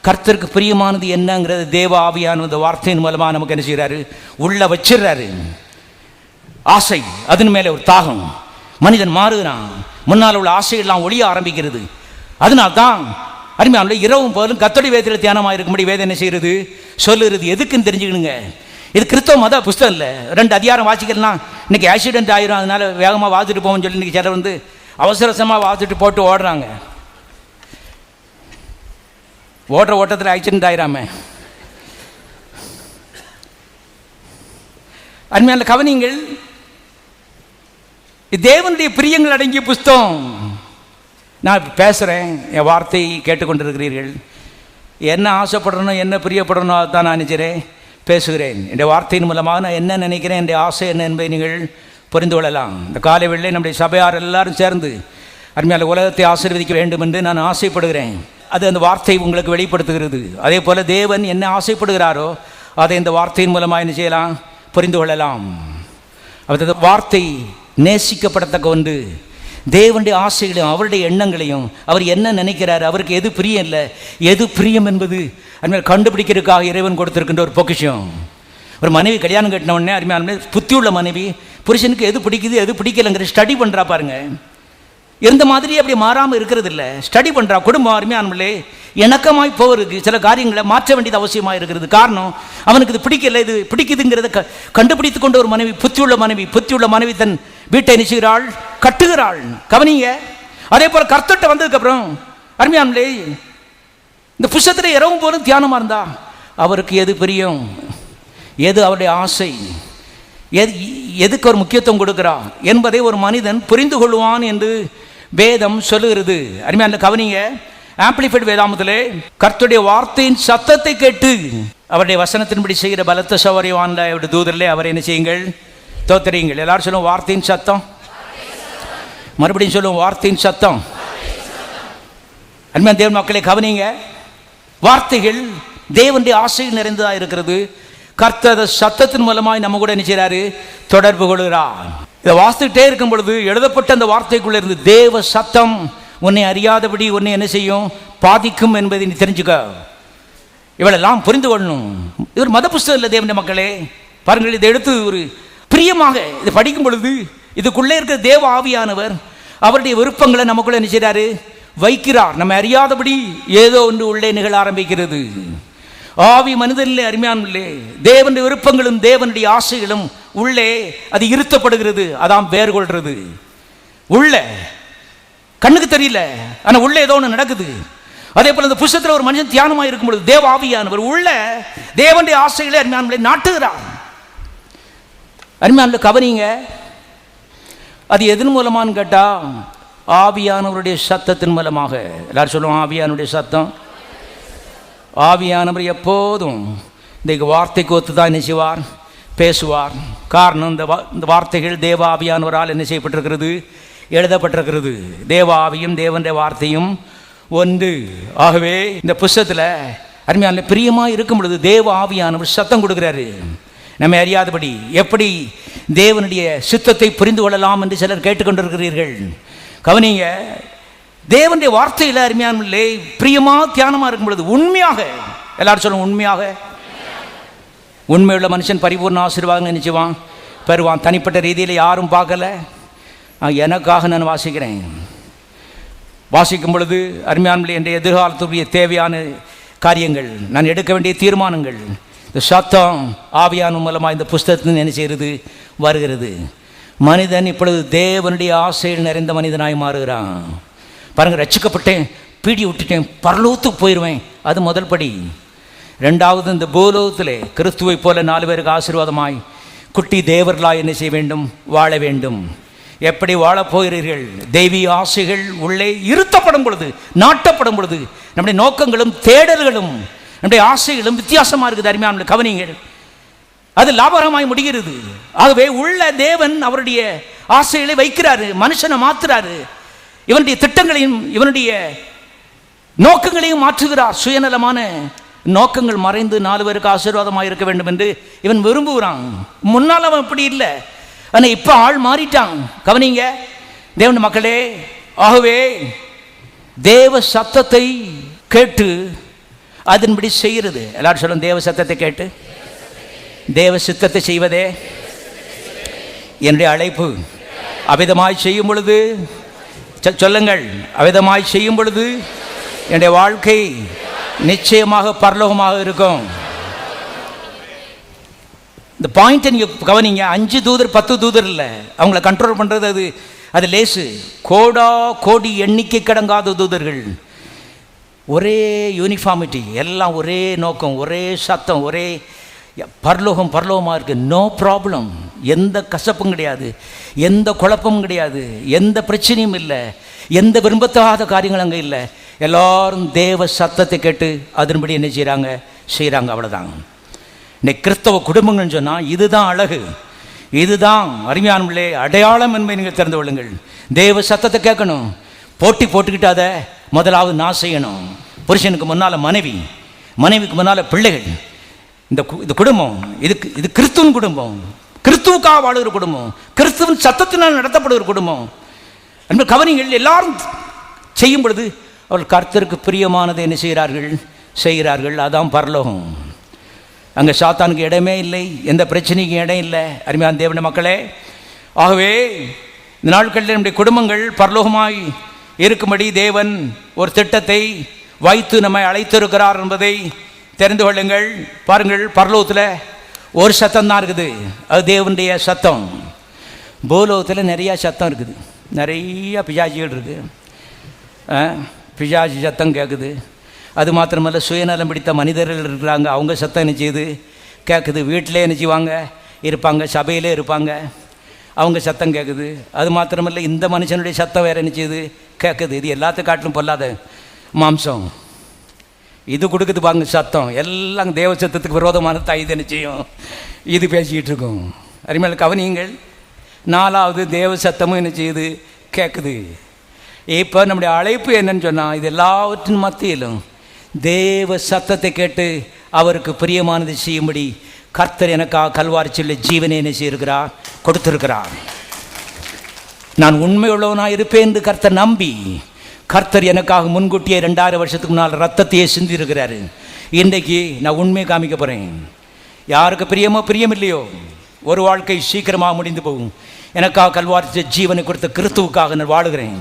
கர்த்தருக்கு பிரியமானது என்னங்கிறது தேவ ஆவியானது வார்த்தையின் மூலமா நமக்கு என்ன செய்யறாரு, உள்ள வச்சிடறாரு. ஆசை, அதன் மேலே ஒரு தாகம், மனிதன் மாறுகிறான். முன்னால் உள்ள ஆசையெல்லாம் ஒளிய ஆரம்பிக்கிறது. அதனால்தான் அருமையான இரவும் போலும் கர்த்தருடைய வேதத்தில் தியானமாக இருக்கும்படி வேதம் என்ன செய்யறது, சொல்லுறது. எதுக்குன்னு தெரிஞ்சுக்கணுங்க. இது கிறிஸ்தவ மத புஸ்தகம் இல்லை. 2 அதிகாரம் வாசிக்கலாம், இன்னைக்கு ஆக்சிடென்ட் ஆயிரும், அதனால வேகமாக வாசிட்டு போவோம்னு சொல்லி இன்னைக்கு சிலர் அவசரமாக வாசிட்டு போட்டு ஓடுறாங்க. ஓடுற ஓட்டத்தில் ஆக்சிடென்ட் ஆயிராம. அருமையான கவனிங்கள், தேவனுடைய பிரியங்கள் அடங்கிய புஸ்தகம். நான் பேசுகிறேன், என் வார்த்தையை கேட்டுக்கொண்டிருக்கிறீர்கள். என்ன ஆசைப்படணும், என்ன பிரியப்படணும், அதுதான் நான் நினைக்கிறேன் பேசுகிறேன். என்ற வார்த்தையின் மூலமாக நான் என்ன நினைக்கிறேன், என்ற ஆசை என்ன என்பதை நீங்கள் புரிந்து கொள்ளலாம். இந்த காலை வேளையிலே நம்முடைய சபையார் எல்லாரும் சேர்ந்து அருமையான உலகத்தை ஆசீர்வதிக்க வேண்டும் என்று நான் ஆசைப்படுகிறேன். அது அந்த வார்த்தை உங்களுக்கு வெளிப்படுத்துகிறது. அதே போல் தேவன் என்ன ஆசைப்படுகிறாரோ அதை இந்த வார்த்தையின் மூலமாக என்ன செய்யலாம், புரிந்து கொள்ளலாம். அந்த வார்த்தை நேசிக்கப்படத்தக்க ஒன்று. தேவனுடைய ஆசைகளையும் அவருடைய எண்ணங்களையும் அவர் என்ன நினைக்கிறார், அவருக்கு எது பிரியம் இல்லை, எது பிரியம் என்பது அருமையாக கண்டுபிடிக்கிறதுக்காக இறைவன் கொடுத்திருக்கின்ற ஒரு பொக்கிஷம். ஒரு மனைவி கல்யாணம் கட்டின உடனே அருமையான புத்தியுள்ள மனைவி புருஷனுக்கு எது பிடிக்குது எது பிடிக்கலைங்கிற ஸ்டடி பண்ணுறா பாருங்க. எந்த மாதிரி அப்படி மாறாமல் இருக்கிறது இல்லை, ஸ்டடி பண்ணுறா. குடும்பம் அருமையானே இணக்கமாய் போகிறதுக்கு சில காரியங்களை மாற்ற வேண்டியது அவசியமாக இருக்கிறது. காரணம், அவனுக்கு இது பிடிக்கல, இது பிடிக்குதுங்கிறத கண்டுபிடித்து கொண்ட ஒரு மனைவி, புத்தியுள்ள மனைவி தன் வீட்டை நிச்சயிறாள், கட்டுகிறாள். கவனிங்க. அதே போல் கர்த்தர்ட்ட வந்ததுக்கப்புறம் அருமையானே இந்த புஸ்தகத்தில் இரவும் போலும் தியானமாக இருந்தா அவருக்கு எது பிரியம், எது அவருடைய ஆசை, எதுக்கு ஒரு முக்கியத்துவம் கொடுக்கிறார் என்பதை ஒரு மனிதன் புரிந்து கொள்வான் என்று வேதம் சொல்லுகிறது. அருமையான கவனிங்க. ஆம்பிளிஃபைட் வேதாமத்திலே கர்த்தருடைய வார்த்தையின் சத்தத்தை கேட்டு அவருடைய வசனத்தின்படி செய்கிற பலத்த சௌரியவான் அவருடைய தூதரிலே அவரை என்ன செய்யுங்கள், தோத்தரியுங்கள். எல்லாரும் சொல்லுவோம் வார்த்தையின் சத்தம். மறுபடியும் சொல்லுவோம் வார்த்தையின் சத்தம். அருமையான தேவன் மக்களை கவனிங்க. வார்த்தைகள் தேவனுடைய ஆசை நிறைந்ததாக இருக்கிறது. கர்த்தர் சத்தத்தின் மூலமாய் நம்ம கூட என்ன செய்றாரு, தொடர்பு கொள்கிறார். இதை வாசித்துட்டே இருக்கும் பொழுது எழுதப்பட்ட அந்த வார்த்தைக்குள்ள இருந்து தேவ சத்தம் உன்னை அறியாதபடி உன்னை என்ன செய்யும், பாதிக்கும் என்பதை நீ தெரிஞ்சுக்க. இவளெல்லாம் புரிந்து கொள்ளணும். இது ஒரு மத புஸ்தகம் இல்லை தேவனுடைய மக்களே. பாருங்கள், இதை எடுத்து ஒரு பிரியமாக இதை படிக்கும் பொழுது இதுக்குள்ளே இருக்கிற தேவ ஆவியானவர் அவருடைய விருப்பங்களை நமக்குள்ள என்ன செய்றாரு, வைக்கிறார். நம்ம அறியாதபடி ஏதோ ஒன்று உள்ளே நிகழ ஆரம்பிக்கிறது. ஆவி மனிதனிலே அருமையானே தேவனுடைய விருப்பங்களும் தேவனுடைய ஆசைகளும் உள்ளே அது இருத்தப்படுகிறது. அதான் வேர் கொள்றது. உள்ள கண்ணுக்கு தெரியல, ஆனா உள்ள ஏதோ ஒன்று நடக்குது. அதே போல இந்த புஸ்தகத்தில் ஒரு மனுஷன் தியானமாக இருக்கும் பொழுது தேவ ஆவியானவர் உள்ள தேவனுடைய ஆசைகளை அருமையானே நாட்டுகிறார். அருமையான கவனிங்க, அது எதன் மூலமானு கேட்டால் ஆவியானவருடைய சத்தத்தின் மூலமாக. எல்லாரும் சொல்லுவோம் ஆவியானுடைய சத்தம். ஆவியானவர் எப்போதும் இந்த வார்த்தைக்கு ஒத்து தான் என்ன செய்வார், பேசுவார். காரணம் இந்த வார்த்தைகள் தேவ ஆவியானவரால் என்ன செய்யப்பட்டிருக்கிறது, எழுதப்பட்டிருக்கிறது. தேவ ஆவியும் தேவனுடைய வார்த்தையும் ஒன்று. ஆகவே இந்த புஸ்தகத்தில் அருமையான பிரியமாக இருக்கும் பொழுது தேவ ஆவியானவர் சத்தம் கொடுக்குறாரு. நம்ம அறியாதபடி எப்படி தேவனுடைய சித்தத்தை புரிந்து கொள்ளலாம் என்று சிலர் கேட்டுக்கொண்டிருக்கிறீர்கள். கவனிங்க, தேவனுடைய வார்த்தையில் அருமையான பிரியமாக தியானமாக இருக்கும் பொழுது உண்மையாக, எல்லாரும் சொல்லுவோம் உண்மையாக, உண்மையுள்ள மனுஷன் பரிபூர்ண ஆசீர்வாதம் நினைச்சுவான் பெறுவான். தனிப்பட்ட ரீதியில் யாரும் பார்க்கல, எனக்காக நான் வாசிக்கிறேன். வாசிக்கும் பொழுது அருமையான என்ற எதிர்காலத்துடைய தேவையான காரியங்கள், நான் எடுக்க வேண்டிய தீர்மானங்கள், இந்த சத்தம் ஆவியான மூலமாக இந்த புஸ்தகத்தில் என்ன செய்கிறது, வருகிறது. மனிதன் இப்பொழுது தேவனுடைய ஆசையில் நிறைந்த மனிதனாய் மாறுகிறான். பாருங்கள், ரட்சிக்கப்பட்டேன், பீடி விட்டுட்டேன், பரலோகத்துக்கு போயிடுவேன், அது முதல் படி. ரெண்டாவது, இந்த பூலோகத்திலே கிறிஸ்துவை போல 4 பேருக்கு ஆசீர்வாதமாய் குட்டி தேவர்களாய் என்ன செய்ய வேண்டும், வாழ வேண்டும். எப்படி வாழப்போகிறீர்கள்? தெய்வீக ஆசைகள் உள்ளே இருத்தப்படும் பொழுது, நாட்டப்படும் பொழுது நம்முடைய நோக்கங்களும் தேடல்களும் நம்முடைய ஆசைகளும் வித்தியாசமாக இருக்குது. அருமையான கவனிங்கள், அது லாபகரமாய் முடிகிறது. ஆகவே உள்ள தேவன் அவருடைய ஆசைகளை வைக்கிறாரு, மனுஷனை மாற்றுறாரு, இவனுடைய திட்டங்களையும் இவனுடைய நோக்கங்களையும் மாற்றுகிறார். சுயநலமான நோக்கங்கள் மறைந்து 4 பேருக்கு ஆசீர்வாதமாக இருக்க வேண்டும் என்று இவன் விரும்புகிறான். முன்னால் அவன் இப்படி இல்லை, ஆனால் இப்போ ஆள் மாறிட்டான். கவனிங்க தேவன் மக்களே. ஆகவே தேவ சத்தத்தை கேட்டு அதன்படி செய்கிறது. எல்லாரும் சொல்லும் தேவ சத்தத்தை கேட்டு தேவ சித்தத்தை செய்வதே என்னுடைய அழைப்பு. அவிதமாய் செய்யும் பொழுது சொல்லுங்கள், அவிதமாய் செய்யும் பொழுது என்னுடைய வாழ்க்கை நிச்சயமாக பரலோகமாக இருக்கும். இந்த பாயிண்ட்டை நீங்கள் கவனிங்க. 5 தூதர் 10 தூதர் இல்லை, அவங்கள கண்ட்ரோல் பண்ணுறது அது லேசு. கோடா கோடி எண்ணிக்கை கடங்காத தூதர்கள், ஒரே யூனிஃபார்மிட்டி, எல்லாம் ஒரே நோக்கம், ஒரே சத்தம், ஒரே பரலோகம் பரலோகமாக இருக்குது. நோ ப்ராப்ளம், எந்த கசப்பும் கிடையாது, எந்த குழப்பமும் கிடையாது, எந்த பிரச்சனையும் இல்லை, எந்த விரும்பத்தகாத காரியங்கள் அங்கே இல்லை. எல்லாரும் தேவ சத்தத்தை கேட்டு அதன்படி என்ன செய்கிறாங்க, அவ்வளோதாங்க. இன்னைக்கு கிறிஸ்தவ குடும்பங்கள்னு சொன்னால் இதுதான் அழகு, இதுதான் அருமையானவர்களே அடையாளம் என்பதை நீங்கள் தெரிந்து கொள்ளுங்கள். தேவ சத்தத்தை கேட்கணும், போட்டி போட்டுக்கிட்டு அதை முதலாவது நான் செய்யணும். புருஷனுக்கு முன்னால் மனைவி, மனைவிக்கு முன்னால் பிள்ளைகள். இந்த குடும்பம் இது கிறிஸ்துவின் குடும்பம், கிறிஸ்துவுக்காக வாழுகிற குடும்பம், கிறிஸ்துவின் சத்தத்தினால் நடத்தப்படுகிற குடும்பம். அன்பு கவனிங்கள், எல்லாரும் செய்யும் பொழுது அவர்கள் கர்த்தருக்கு பிரியமானதை என்ன செய்கிறார்கள். அதான் பரலோகம். அங்கே சாத்தானுக்கு இடமே இல்லை, எந்த பிரச்சனைக்கும் இடம் இல்லை. அருமையான தேவனுடைய மக்களே, ஆகவே இந்த நாட்களில் நம்முடைய குடும்பங்கள் பரலோகமாய் இருக்கும்படி தேவன் ஒரு திட்டத்தை வைத்து நம்மை அழைத்திருக்கிறார் என்பதை தெரிந்து கொள்ளுங்கள். பாருங்கள், பரலோகத்தில் ஒரு சத்தம் தான் இருக்குது, அது தேவனுடைய சத்தம். பூலோகத்தில் நிறையா சத்தம் இருக்குது, நிறையா பிசாசிகள் இருக்குது, பிசாசி சத்தம் கேட்குது. அது மாத்திரமல்ல, சுயநலம் பிடித்த மனிதர்கள் இருக்கிறாங்க, அவங்க சத்தம் என்ன செய்யுது, கேட்குது. வீட்டிலே என்ன செய்வாங்க, இருப்பாங்க, சபையிலே இருப்பாங்க, அவங்க சத்தம் கேட்குது. அது மாத்திரமல்ல, இந்த மனுஷனுடைய சத்தம் வேறு என்ன செய்யுது, கேட்குது. இது எல்லாத்துக்கும் காட்டிலும் பொல்லாத மாம்சம் இது கொடுக்குது பாருங்க சத்தம். எல்லாம் தேவ சத்தத்துக்கு விரோதமான இது என்ன செய்யும், இது பேசிக்கிட்டு இருக்கும். அருமையான கவனியுங்கள், 4வது தேவ சத்தமும் என்ன செய்யுது, கேட்குது. இப்போ நம்முடைய அழைப்பு என்னன்னு சொன்னால், இது எல்லாவற்றின் மத்தியிலும் தேவ சத்தத்தை கேட்டு அவருக்கு பிரியமானதை செய்யும்படி கர்த்தர் எனக்காக கல்வாரி சொல்லி ஜீவனை என்ன செய்திருக்கிறார், கொடுத்திருக்கிறார். நான் உண்மையுள்ளவனாக இருப்பேன் என்று கர்த்தர் நம்பி, கர்த்தர் எனக்காக முன்கூட்டியே 2000 வருஷத்துக்கு முன்னால் ரத்தத்தையே சிந்திருக்கிறாரு. இன்றைக்கு நான் உண்மையை காமிக்க போகிறேன். யாருக்கு பிரியமோ பிரியமில்லையோ, ஒரு வாழ்க்கை சீக்கிரமாக முடிந்து போகும். எனக்காக கல்வாரி ஜீவனை கொடுத்த கிறிஸ்துவுக்காக நான் வாழுகிறேன்.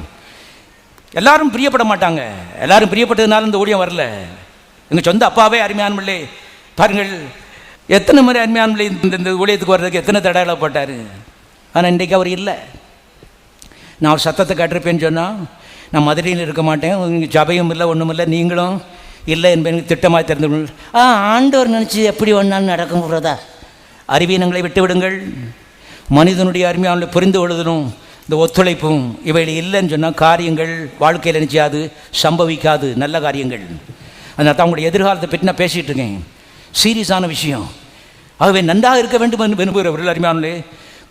எல்லாரும் பிரியப்பட மாட்டாங்க, எல்லாரும் பிரியப்பட்டதுனால இந்த ஊழியம் வரல. எங்கள் சொந்த அப்பாவே அருமையானவர்களே பாருங்கள், எத்தனை முறை அருமையானவர்களே இந்த ஊழியத்துக்கு வர்றதுக்கு எத்தனை தடைகளை போட்டார். ஆனால் இன்றைக்கு அவர் இல்லை. நான் அவர் சத்தத்தை கேட்டிருப்பேன்னு சொன்னால், நான் மதுரையில் இருக்க மாட்டேன், உங்கள் சபையும் இல்லை, ஒன்றும் இல்லை, நீங்களும் இல்லை என்பது திட்டமாக தெரிந்து ஆண்டவர் நினச்சி எப்படி ஒன்றாலும் நடக்கும் போகிறதா. அறிவீனங்களை விட்டு விடுங்கள். மனிதனுடைய அருமையான புரிந்து கொள்ளுதலும் இந்த ஒத்துழைப்பும் இவைகள் இல்லைன்னு சொன்னால் காரியங்கள் வாழ்க்கையில் நினைச்சாது சம்பவிக்காது, நல்ல காரியங்கள். அதனால் தான் உங்களுடைய எதிர்காலத்தை பற்றி நான் பேசிகிட்டு இருக்கேன், சீரியஸான விஷயம். ஆகவே நன்றாக இருக்க வேண்டும் என்று விரும்புகிறவர்கள் அருமையானே,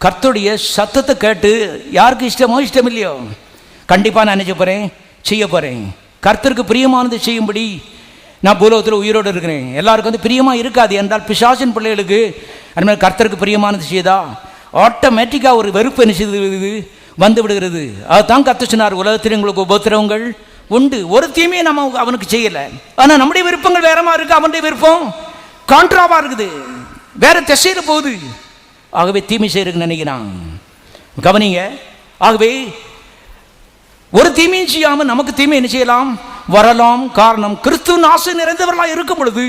கர்த்தருடைய சத்தத்தை கேட்டு யாருக்கு இஷ்டமோ இஷ்டம் இல்லையோ கண்டிப்பாக நான் நினைச்ச போகிறேன், செய்ய போகிறேன். கர்த்தருக்கு பிரியமானது செய்யும்படி நான் பூலோகத்தில் உயிரோடு இருக்கிறேன். எல்லாருக்கும் வந்து பிரியமாக இருக்காது என்றால் பிசாசின் பிள்ளைகளுக்கு அதுமாதிரி கர்த்தருக்கு பிரியமானது செய்தா ஆட்டோமேட்டிக்காக ஒரு வெறுப்பு என்ன செய்து வந்து விடுகிறது. அதுதான் கர்த்தர் சொன்னார், உலகத்தில் எங்களுக்கு உபத்திரவங்கள் உண்டு, ஒரு தீமையை நம்ம அவனுக்கு செய்யலை. ஆனால் நம்முடைய விருப்பங்கள் வேறமா இருக்குது, அவனுடைய விருப்பம் கான்ட்ராவாக இருக்குது, வேற திசையில் போகுது. ஆகவே தீமை செய்யறதுக்கு நினைக்கிறான். கவனிங்க, ஆகவே ஒரு தீமையும் செய்யாமல் நமக்கு தீமை என்ன செய்யலாம், வரலாம். காரணம், கிறிஸ்துவின் ஆசை நிறைந்தவர்களாக இருக்கும் பொழுது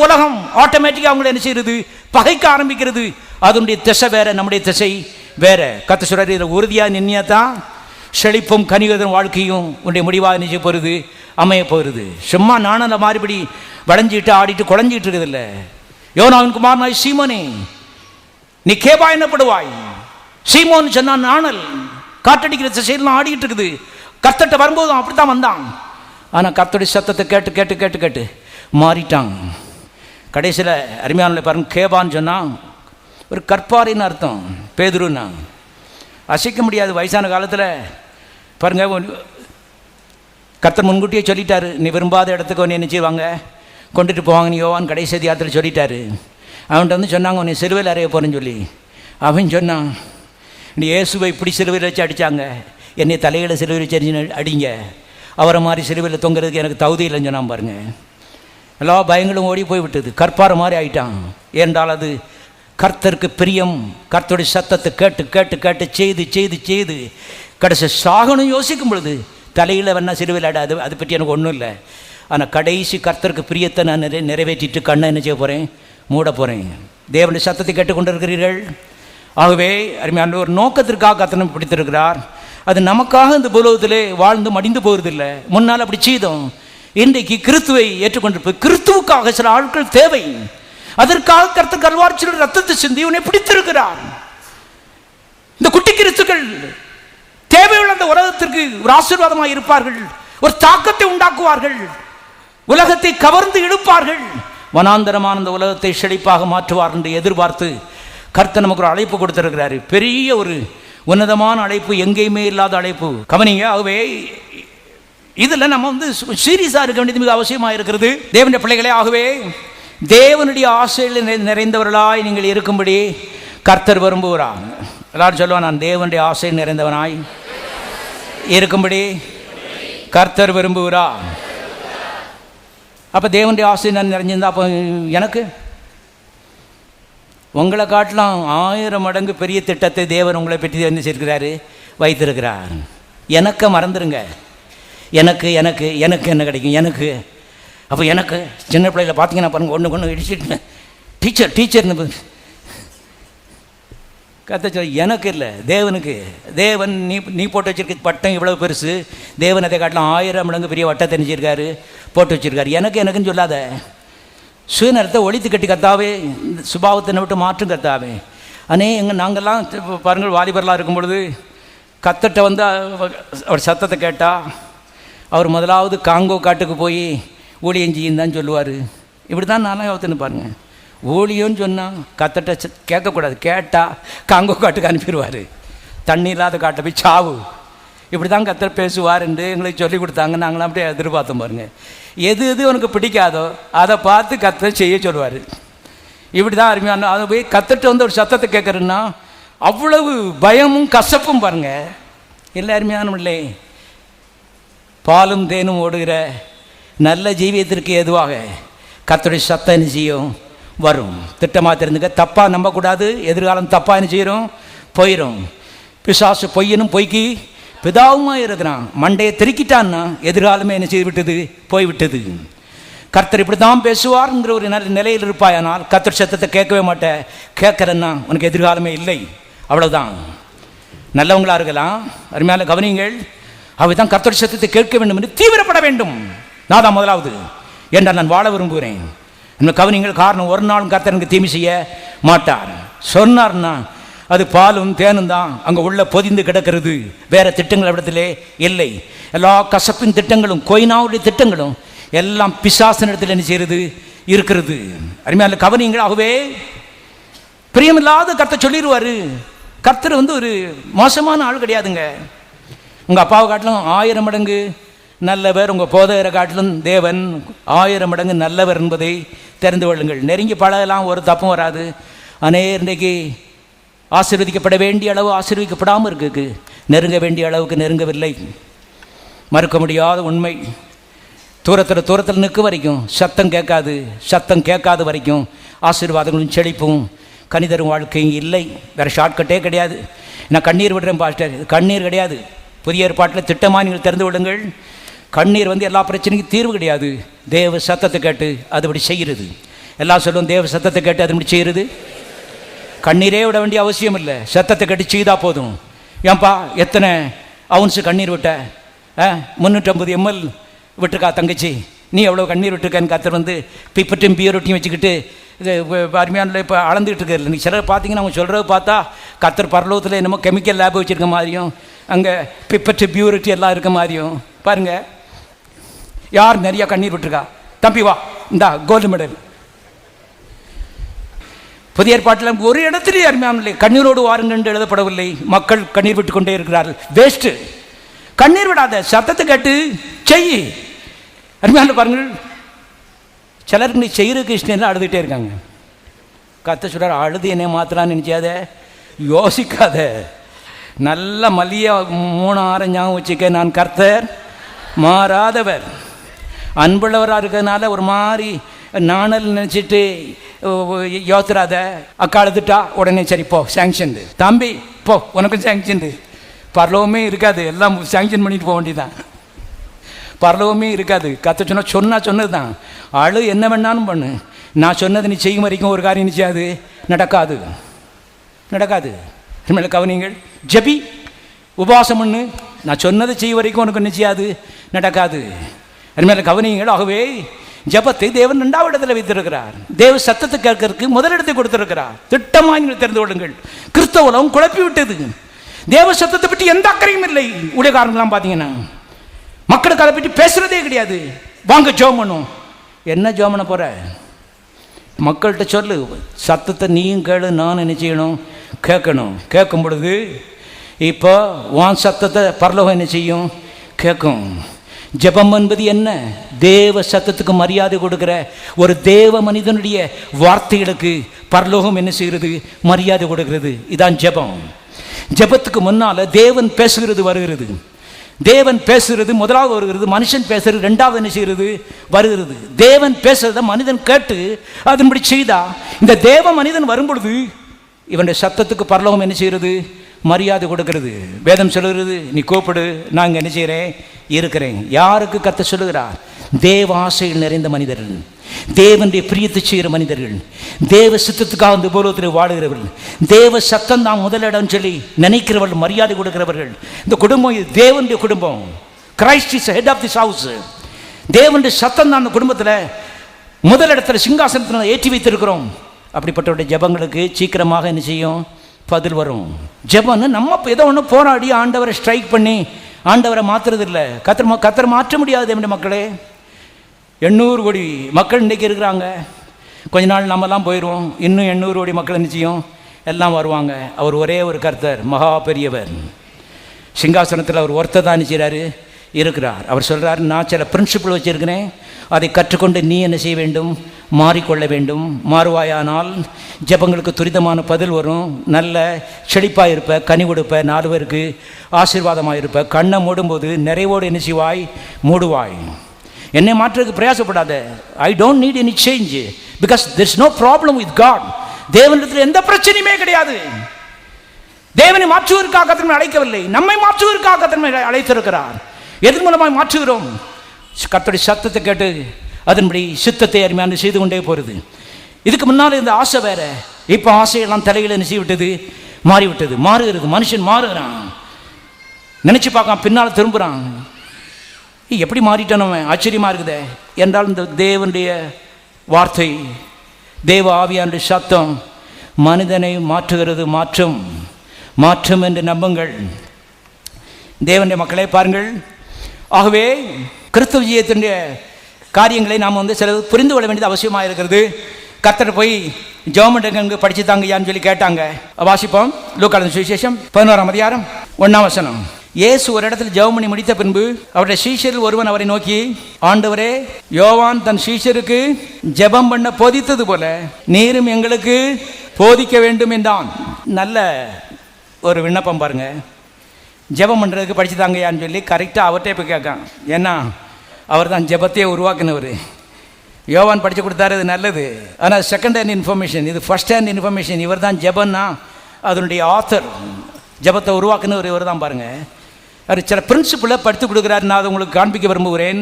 உலகம் ஆட்டோமேட்டிக்காக அவங்களை என்ன செய்யறது, பகைக்க ஆரம்பிக்கிறது. அதனுடைய திசை வேற, நம்முடைய திசை வேற. கர்த்தர் சொல்றாரு, இதில் உறுதியாக நின்னியா தான் செழிப்பும் கனிவதன் வாழ்க்கையும் உன்னுடைய முடிவாக நிச்சய போகிறது, அமைய போகிறது. சும்மா நானும் அந்த மாதிரிபடி வளைஞ்சிட்டு ஆடிட்டு குழஞ்சிட்டு இருக்குது இல்லை. யோனாவின் குமாரனாய் சீமோனே, நீ கேபா என்னப்படுவாய். சீமோன் சொன்னான், நாணல் காற்றடிக்கிற திசையெல்லாம் ஆடிக்கிட்டு இருக்குது. கர்த்தட்ட வரும்போது அப்படித்தான் வந்தான். ஆனால் கர்த்தருடைய சத்தத்தை கேட்டு கேட்டு கேட்டு கேட்டு மாறிட்டான். கடைசியில் அருமையான பாருங்க, கேபான்னு சொன்னால் ஒரு கற்பாரின்னு அர்த்தம். பேதுருன்னா அசைக்க முடியாது. வயசான காலத்தில் பாருங்க, கர்த்தர் முன்கூட்டியே சொல்லிட்டாரு, நீ விரும்பாத இடத்துக்கு ஒன்று என்ன செய்வாங்க, கொண்டுட்டு போவாங்க. நீ யோவான் கடைசி அதிகாரத்தில் சொல்லிட்டாரு. அவன்கிட்ட வந்து சொன்னாங்க, உன்னை சிலுவையில் அறைய போகிறேன்னு சொல்லி. அவன் சொன்னான், நீ இயேசுவை இப்படி சிலுவையில் வச்சு அடித்தாங்க, என்னை தலையில சிலுவையில் வச்சு அடிங்க, அவரை மாதிரி சிலுவையில் தொங்குறதுக்கு எனக்கு தகுதி இல்லைன்னு சொன்னான். பாருங்க, எல்லா பயங்களும் ஓடி போய் விட்டது. கற்பார மாதிரி ஆயிட்டான். ஏன்றால் அது கர்த்தருக்கு பிரியம். கர்த்தருடைய சத்தத்தை கேட்டு கேட்டு கேட்டு செய்து செய்து செய்து கடைசி சாகணும் யோசிக்கும் பொழுது தலையில் வேணா சிலுவையில் அடாது, அதை பற்றி எனக்கு ஒன்றும் இல்லை. ஆனால் கடைசி கர்த்தருக்கு பிரியத்தை நான் நிறைவேற்றிட்டு கண்ணை என்ன செய்ய போகிறேன், மூட போகிறேன். தேவனுடைய சத்தத்தை கேட்டுக்கொண்டு இருக்கிறீர்கள். ஆகவே அருமையான ஒரு நோக்கத்திற்காக கர்த்தர் பிடித்திருக்கிறார். அது நமக்காக இந்த பூலோகத்திலே வாழ்ந்து மடிந்து போகிறதில்லை. முன்னால் அப்படி செய்தோம். இன்றைக்கு கிறிஸ்துவை ஏற்றுக்கொண்டிருப்பது, கிறிஸ்துவுக்காக சில ஆட்கள் தேவை. அதற்காக கர்த்தர் கல்வாரியில் ரத்தத்தை சிந்தி இவனை பிடித்திருக்கிறார். இந்த குட்டி கிறிஸ்துக்கள் தேவையுள்ள அந்த உலகத்திற்கு ஒரு ஆசீர்வாதமாக இருப்பார்கள், ஒரு தாக்கத்தை உண்டாக்குவார்கள், உலகத்தை கவர்ந்து இழுப்பார்கள், வனாந்தரமான அந்த உலகத்தை செழிப்பாக மாற்றுவார் என்று எதிர்பார்த்து கர்த்தர் நமக்கு ஒரு அழைப்பு கொடுத்திருக்கிறாரு. பெரிய ஒரு உன்னதமான அழைப்பு, எங்கேயுமே இல்லாத அழைப்பு. கவனிங்க, ஆகவே இதில் நம்ம வந்து சீரியஸாக இருக்க வேண்டியது மிக அவசியமாக இருக்கிறது. தேவனுடைய பிள்ளைகளே, ஆகவே தேவனுடைய ஆசையில் நிறைந்தவர்களாய் நீங்கள் இருக்கும்படி கர்த்தர் விரும்புகிறார். எல்லாரும் சொல்லுவான், நான் தேவனுடைய ஆசையில் நிறைந்தவனாய் இருக்கும்படி கர்த்தர் விரும்புகிறார். அப்போ தேவனுடைய ஆசை நான் நிறைஞ்சிருந்தா அப்போ எனக்கு உங்களை காட்டலாம் 1000 மடங்கு பெரிய திட்டத்தை தேவன் உங்களை பற்றி என்ன செய்கிறாரு, வைத்திருக்கிறார். எனக்கு மறந்துடுங்க. எனக்கு எனக்கு எனக்கு என்ன கிடைக்கும் எனக்கு. அப்போ எனக்கு சின்ன பிள்ளைகளை பார்த்தீங்கன்னா பாருங்கள், ஒன்று இடிச்சிட்டு டீச்சர்னு கத்த எனக்கு இல்லை, தேவனுக்கு. தேவன் நீ போட்டு வச்சிருக்க பட்டம் இவ்வளோ பெருசு, தேவன் அதை காட்டலாம் 1000 மடங்கு பெரிய வட்டத்தை தெரிஞ்சிருக்காரு, போட்டு வச்சிருக்காரு. எனக்குன்னு சொல்லாத. சுயநலத்தை ஒழித்து கட்டி கத்தாவே, சுபாவத்தை விட்டு மாற்றும் கத்தாவே. நாங்கள்லாம் பாருங்கள், வாலிபர்லாம் இருக்கும் பொழுது கத்தட்ட வந்து அவர் சத்தத்தை கேட்டால் அவர் முதலாவது காங்கோ காட்டுக்கு போய் ஊழியம் செய்யும் தான் சொல்லுவார். இப்படி தான் நானும் யோசனை பாருங்கள். ஊழியம்னு சொன்னால் கத்தட்ட கேட்கக்கூடாது, கேட்டால் காங்கோ காட்டுக்கு அனுப்பிடுவார். தண்ணி இல்லாத காட்டை போய் சாவு. இப்படி தான் கத்தர் பேசுவார் என்று எங்களுக்கு சொல்லி கொடுத்தாங்க. நாங்களாம் அப்படியே எதிர்பார்த்தோம். பாருங்கள், எது எது உனக்கு பிடிக்காதோ அதை பார்த்து கத்தர் செய்ய சொல்லுவார். இப்படி தான் அருமையான. அதை போய் கத்தட்ட வந்து ஒரு சத்தத்தை கேட்குறேன்னா அவ்வளவு பயமும் கசப்பும் பாருங்கள். இல்லை அருமையான இல்லை, பாலும் தேனும் ஓடுகிற நல்ல ஜீவியத்திற்கு ஏதுவாக கர்த்தருடைய சத்தம் என்ன செய்யும், வரும். திட்டமாக தெரிஞ்சுக்க, தப்பாக நம்பக்கூடாது. எதிர்காலம் தப்பாக என்ன செய்யணும், போயிடும். பிசாசு பொய்யனும் பொய்க்கு பிதாவுமாக இருக்கிறான். மண்டையை திருக்கிட்டான்னா எதிர்காலமே என்ன செய்து விட்டது, போய்விட்டது. கர்த்தர் இப்படி தான் பேசுவார்ங்கிற ஒரு நல்ல நிலையில் இருப்பாயானால் கர்த்தர் சத்தத்தை கேட்கவே மாட்டேன். கேட்குறேன்னா உனக்கு எதிர்காலமே இல்லை, அவ்வளோதான். நல்லவங்களாக இருக்கலாம். அருமையான கவனிங்கள். அவைதான் கர்த்தர் சத்தத்தை கேட்க வேண்டும் என்று தீவிரப்பட வேண்டும். நான் தான் முதலாவது என்றால் நான் வாழ விரும்புகிறேன். கவனிங்கள். காரணம், ஒரு நாளும் கர்த்தர் எனக்கு தீமை செய்ய மாட்டார். சொன்னார்னா அது பாலும் தேனும் தான் அங்கே உள்ள பொதிந்து கிடக்கிறது. வேற திட்டங்கள் இடத்திலே இல்லை. எல்லா கசப்பின் திட்டங்களும் கொய்னாவுடைய திட்டங்களும் எல்லாம் பிசாசின் இடத்துல என்ன செய்யறது இருக்கிறது. அருமையான கவனிங்களாகவே பிரியமில்லாத கர்த்தர் சொல்லிடுவாரு. கர்த்தர் ஒரு மோசமான ஆள் கிடையாதுங்க. உங்கள் அப்பாவை காட்டிலும் 1000 மடங்கு நல்லவர், உங்கள் போதகரை காட்டிலும் தேவன் 1000 மடங்கு நல்லவர் என்பதை தெரிந்து கொள்ளுங்கள். நெருங்கி பழகலாம், ஒரு தப்பும் வராது. இன்றைக்கு ஆசீர்வதிக்கப்பட வேண்டிய அளவு ஆசீர்வதிக்கப்படாமல் இருக்கு, நெருங்க வேண்டிய அளவுக்கு நெருங்கவில்லை. மறுக்க முடியாத உண்மை. தூரத்தில் நிற்க வரைக்கும் சத்தம் கேட்காது வரைக்கும் ஆசீர்வாதங்களும் செழிப்பும் கனிதரும் வாழ்க்கையும் இல்லை. வேறு ஷார்ட்கட்டே கிடையாது. நான் கண்ணீர் விடுறேன் பாஸ்டர், கண்ணீர் கிடையாது. புதிய ஏற்பாட்டில் திட்டமாக நீங்கள் தெரிந்து கொள்ளுங்கள். கண்ணீர் எல்லா பிரச்சனைக்கும் தீர்வு கிடையாது. தேவ சத்தத்தை கேட்டு அதுபடி செய்கிறது. எல்லாம் சொல்லுவோம், தேவ சத்தத்தை கேட்டு அதுபடி செய்கிறது. கண்ணீரே விட வேண்டிய அவசியம் இல்லை, சத்தத்தை கேட்டு செய்தால் போதும். ஏன்பா எத்தனை அவுன்ஸு கண்ணீர் விட்ட? 350 ml விட்டுருக்கா தங்கச்சி, நீ எவ்வளோ கண்ணீர் விட்டுருக்கேன்னு கத்தர் பிப்பட்டையும் பியரொட்டியும் வச்சுக்கிட்டு அருமையான இப்போ அளந்துக்கிட்டு இருக்காரு. நீ சிலர் பார்த்தீங்கன்னா அவங்க சொல்கிறத பார்த்தா கத்தர் பரலோகத்தில் என்னமோ கெமிக்கல் லேப் வச்சுருக்க மாதிரியும் அங்கே பிப்பட்டு பியூரிட்டி எல்லாம் இருக்க மாதிரியும் பாருங்கள். யார் நிறையா கண்ணீர் விட்டுருக்கா? தம்பி வா, இந்தா கோல்டு மெடல். புதிய ஏற்பாட்டில் ஒரு இடத்துலேயே அருமையான கண்ணீரோடு வாருங்கள் என்று எழுதப்படவில்லை. மக்கள் கண்ணீர் விட்டு கொண்டே இருக்கிறார்கள். வேஸ்ட்டு. கண்ணீர் விடாத, சத்தத்தை கேட்டு செய். அருமையான பாருங்கள், சிலருக்கு நீ செய்கிற கிருஷ்ணன் அழுதுகிட்டே இருக்காங்க. கத்த சொல்கிறார், அழுது என்னை மாத்திரான்னு நினச்சாத, யோசிக்காத, நல்ல மல்லிய 3 ஆரம் ஞாபகம் வச்சுக்க. நான் கர்த்தர் மாறாதவர். அன்புள்ளவராக இருக்கிறதுனால ஒரு மாதிரி நாணல் நினச்சிட்டு யோசிராத. அக்கா அழுதுட்டா உடனே சரி போ சேங்ஷன், தம்பி போ உனக்கும் சேங்ஷன். பரலோகமே இருக்காது, எல்லாம் சேங்ஷன் பண்ணிட்டு போக வேண்டியதான். பரலோகமே இருக்காது. கத்த சொன்னது தான். அழு என்ன வேணாலும் பண்ணு, நான் சொன்னது நீ செய்யும் வரைக்கும் ஒரு காரியம் நிச்சயாது நடக்காது. மேலே கவனிங்கள், ஜெபி, உபவாசம் பண்ணு, நான் சொன்னதை செய்ய வரைக்கும் உனக்கு நிச்சயாது நடக்காது. மேலே கவனிங்கள். ஆகவே ஜபத்தை தேவன் 2வது இடத்துல வைத்திருக்கிறார். தேவ சத்தத்தை கேட்கறதுக்கு முதலிடத்தை கொடுத்திருக்கிறார். திட்டமாக நீங்கள் தெரிந்து கொள்ளுங்கள். கிறிஸ்தவ உலகம் குழப்பி விட்டது. தேவ சத்தத்தை பற்றி எந்த அக்கறையும் இல்லை. ஊழியக்காரங்களாம் பார்த்தீங்கன்னா மக்களுக்கு அதை பற்றி பேசுறதே கிடையாது. வாங்க ஜெபம் பண்ணும். என்ன ஜெபம் பண்ண போற? மக்கள்கிட்ட சொல்லு, சத்தத்தை நீயும் கேளு, நான் என்ன செய்யணும்? கேட்கணும். கேட்கும் பொழுது இப்போ வான் சத்தத்தை பரலோகம் என்ன செய்யும்? கேட்கும். ஜெபம் என்பது என்ன? தேவ சத்தத்துக்கு மரியாதை கொடுக்கிற ஒரு தேவ மனிதனுடைய வார்த்தைகளுக்கு பரலோகம் என்ன செய்கிறது? மரியாதை கொடுக்கிறது. இதான் ஜெபம். ஜெபத்துக்கு முன்னால தேவன் பேசுகிறது வருகிறது. தேவன் பேசுகிறது முதலாவது வருகிறது, மனுஷன் பேசுறது 2வது என்ன செய்கிறது? வருகிறது. தேவன் பேசுறத மனிதன் கேட்டு அதன்படி செய்தா இந்த தேவ மனிதன் வரும்பொழுது இவனுடைய சத்தத்துக்கு பரலோகம் என்ன செய்கிறது? மரியாதை கொடுக்கிறது. வேதம் சொல்லுகிறது, நீ கூப்பிடு, நாங்கள் என்ன செய்கிறேன்? இருக்கிறேன். யாருக்கு கத்த சொல்லுகிறார்? தேவ ஆசையில் நிறைந்த மனிதர்கள், தேவனுடைய பிரியத்தை செய்கிற மனிதர்கள், தேவ சித்தத்துக்காக இந்த பூலோகத்தில் வாழுகிறவர்கள், தேவ சத்தம் தான் முதலிடம் சொல்லி நினைக்கிறவர்கள், மரியாதை கொடுக்கிறவர்கள். இந்த குடும்பம் இது தேவனுடைய குடும்பம். Christ is head of this house. தேவனுடைய சத்தம் தான் அந்த குடும்பத்தில் முதலிடத்தில் சிங்காசனத்தில் ஏற்றி வைத்திருக்கிறோம். அப்படிப்பட்டவருடைய ஜெபங்களுக்கு சீக்கிரமாக என்ன செய்யும்? பதில் வரும். ஜெபம்னு நம்ம ஏதோ ஒன்று போராடி ஆண்டவரை ஸ்ட்ரைக் பண்ணி ஆண்டவரை மாற்றுறதில்லை. கத்தர் மாற்ற முடியாது. என்னுடைய மக்களே, 800 கோடி மக்கள் இன்றைக்கி இருக்கிறாங்க. கொஞ்ச நாள் நம்மலாம் போயிடுவோம். இன்னும் 800 கோடி மக்கள் நிச்சயம் எல்லாம் வருவாங்க. அவர் ஒரே ஒரு கர்த்தர், மகா பெரியவர். சிங்காசனத்தில் அவர் ஒருத்தர் தான் நினைச்சாரு இருக்கிறார். அவர் சொல்கிறார், நான் சில பிரின்சிபிள் வச்சுருக்கிறேன், அதை கற்றுக்கொண்டு நீ என்ன செய்ய வேண்டும்? மாறிக்கொள்ள வேண்டும். மாறுவாயானால் ஜெபங்களுக்கு துரிதமான பதில் வரும். நல்ல செழிப்பாக இருப்ப, கனி கொடுப்ப, 4 பேருக்கு ஆசீர்வாதமாக இருப்ப. கண்ணை மூடும்போது நிறைவோடு என்ன செய்வாய்? மூடுவாய். என்னை மாற்றுறதுக்கு பிரயாசப்படாத. I don't need any change because there is no problem with God. தேவனிடத்தில் எந்த பிரச்சனையுமே கிடையாது. தேவனை மாற்றுவதற்காக கர்த்தர் அழைக்கவில்லை, நம்மை மாற்றுவதற்காக கர்த்தர் அழைத்திருக்கிறார். எதன் மூலமாக மாற்றுகிறோம்? கர்த்தருடைய சத்தத்தை கேட்டு அதன்படி சித்தத்தை அருமையான செய்து கொண்டே போகிறது. இதுக்கு முன்னால் இந்த ஆசை வேற, இப்போ ஆசையெல்லாம் தலையில் என்ன செய்விட்டது? மாறிவிட்டது. மாறுகிறது. மனுஷன் மாறுகிறான். நினைச்சு பார்க்கான், பின்னால் திரும்புகிறான். எப்படி மாறிட்டானோ ஆச்சரியமாக இருக்குதே என்றால் இந்த தேவனுடைய வார்த்தை, தேவ ஆவியானுடைய சத்தம் மனிதனை மாற்றுகிறது மாற்றம். மாற்றம் என்று நம்புங்கள் தேவனுடைய மக்களை. பாருங்கள், ஆகவே கிறிஸ்துவ ஜீவியத்தினுடைய காரியங்களை நாம் சில புரிந்து கொள்ள வேண்டியது அவசியமாக இருக்கிறது. கர்த்தர் போய் ஜெபம் படிச்சு தாங்கயான்னு சொல்லி கேட்டாங்க. வாசிப்போம். லூக்கான சுவிசேஷம் 11ஆம் அதிகாரம் 1ஆம் வசனம். இயேசு ஒரு இடத்தில் ஜெபம் பண்ணி முடித்த பின்பு அவருடைய சீஷரில் ஒருவன் அவரை நோக்கி, ஆண்டவரே, யோவான் தன் சீஷருக்கு ஜெபம் பண்ண போதித்தது போல நீரும் எங்களுக்கு போதிக்க வேண்டும் என்றான். நல்ல ஒரு விண்ணப்பம் பாருங்க. ஜெபம் பண்ணுறதுக்கு படிச்சு தாங்கயான்னு சொல்லி கரெக்டாக அவர்கிட்டே போய் கேட்கான். ஏன்னா அவர் தான் ஜெபத்தையே உருவாக்குனவர். யோவான் படித்து கொடுத்தாரு, அது நல்லது. ஆனால் செகண்ட் ஹேண்ட் இன்ஃபர்மேஷன், இது ஃபர்ஸ்ட் ஹேண்ட் இன்ஃபர்மேஷன். இவர் தான் ஜெபன்னா அதனுடைய ஆத்தர், ஜெபத்தை உருவாக்குனவர் இவர் தான். பாருங்கள், அவர் சில பிரின்சிபிளை படித்து கொடுக்குறாரு. நான் அதை உங்களுக்கு காண்பிக்க விரும்புகிறேன்.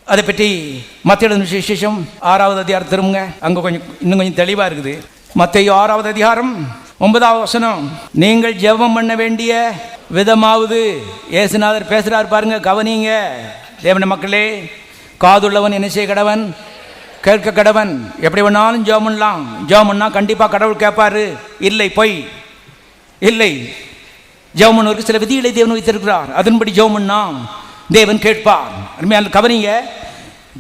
அதை பற்றி மத்தேயு விசேஷம் 6ஆவது அதிகாரம் திரும்புங்க, அங்கே இன்னும் கொஞ்சம் தெளிவாக இருக்குது. மத்தேயு 6ஆவது அதிகாரம் 9ஆவது வசனம். நீங்கள் ஜெபம் பண்ண வேண்டிய விதமாவது இயேசுநாதர் பேசுகிறார் பாருங்க, கவனிங்க தேவனுடைய மக்களே. காதுள்ளவன் என்ன செய்ய கடவன்? கேட்க கடவன். எப்படி வேணாலும் ஜெபம் பண்ணலாம். ஜெபம் பண்ணால் கண்டிப்பாக கடவுள் கேட்பாரு. இல்லை, பொய் இல்லை. ஜெபம் பண்ணுவதற்கு சில விதிகளை தேவன் வைத்திருக்கிறார். அதன்படி ஜெபம் பண்ணா தேவன் கேட்பார். அருமையான கவனிங்க,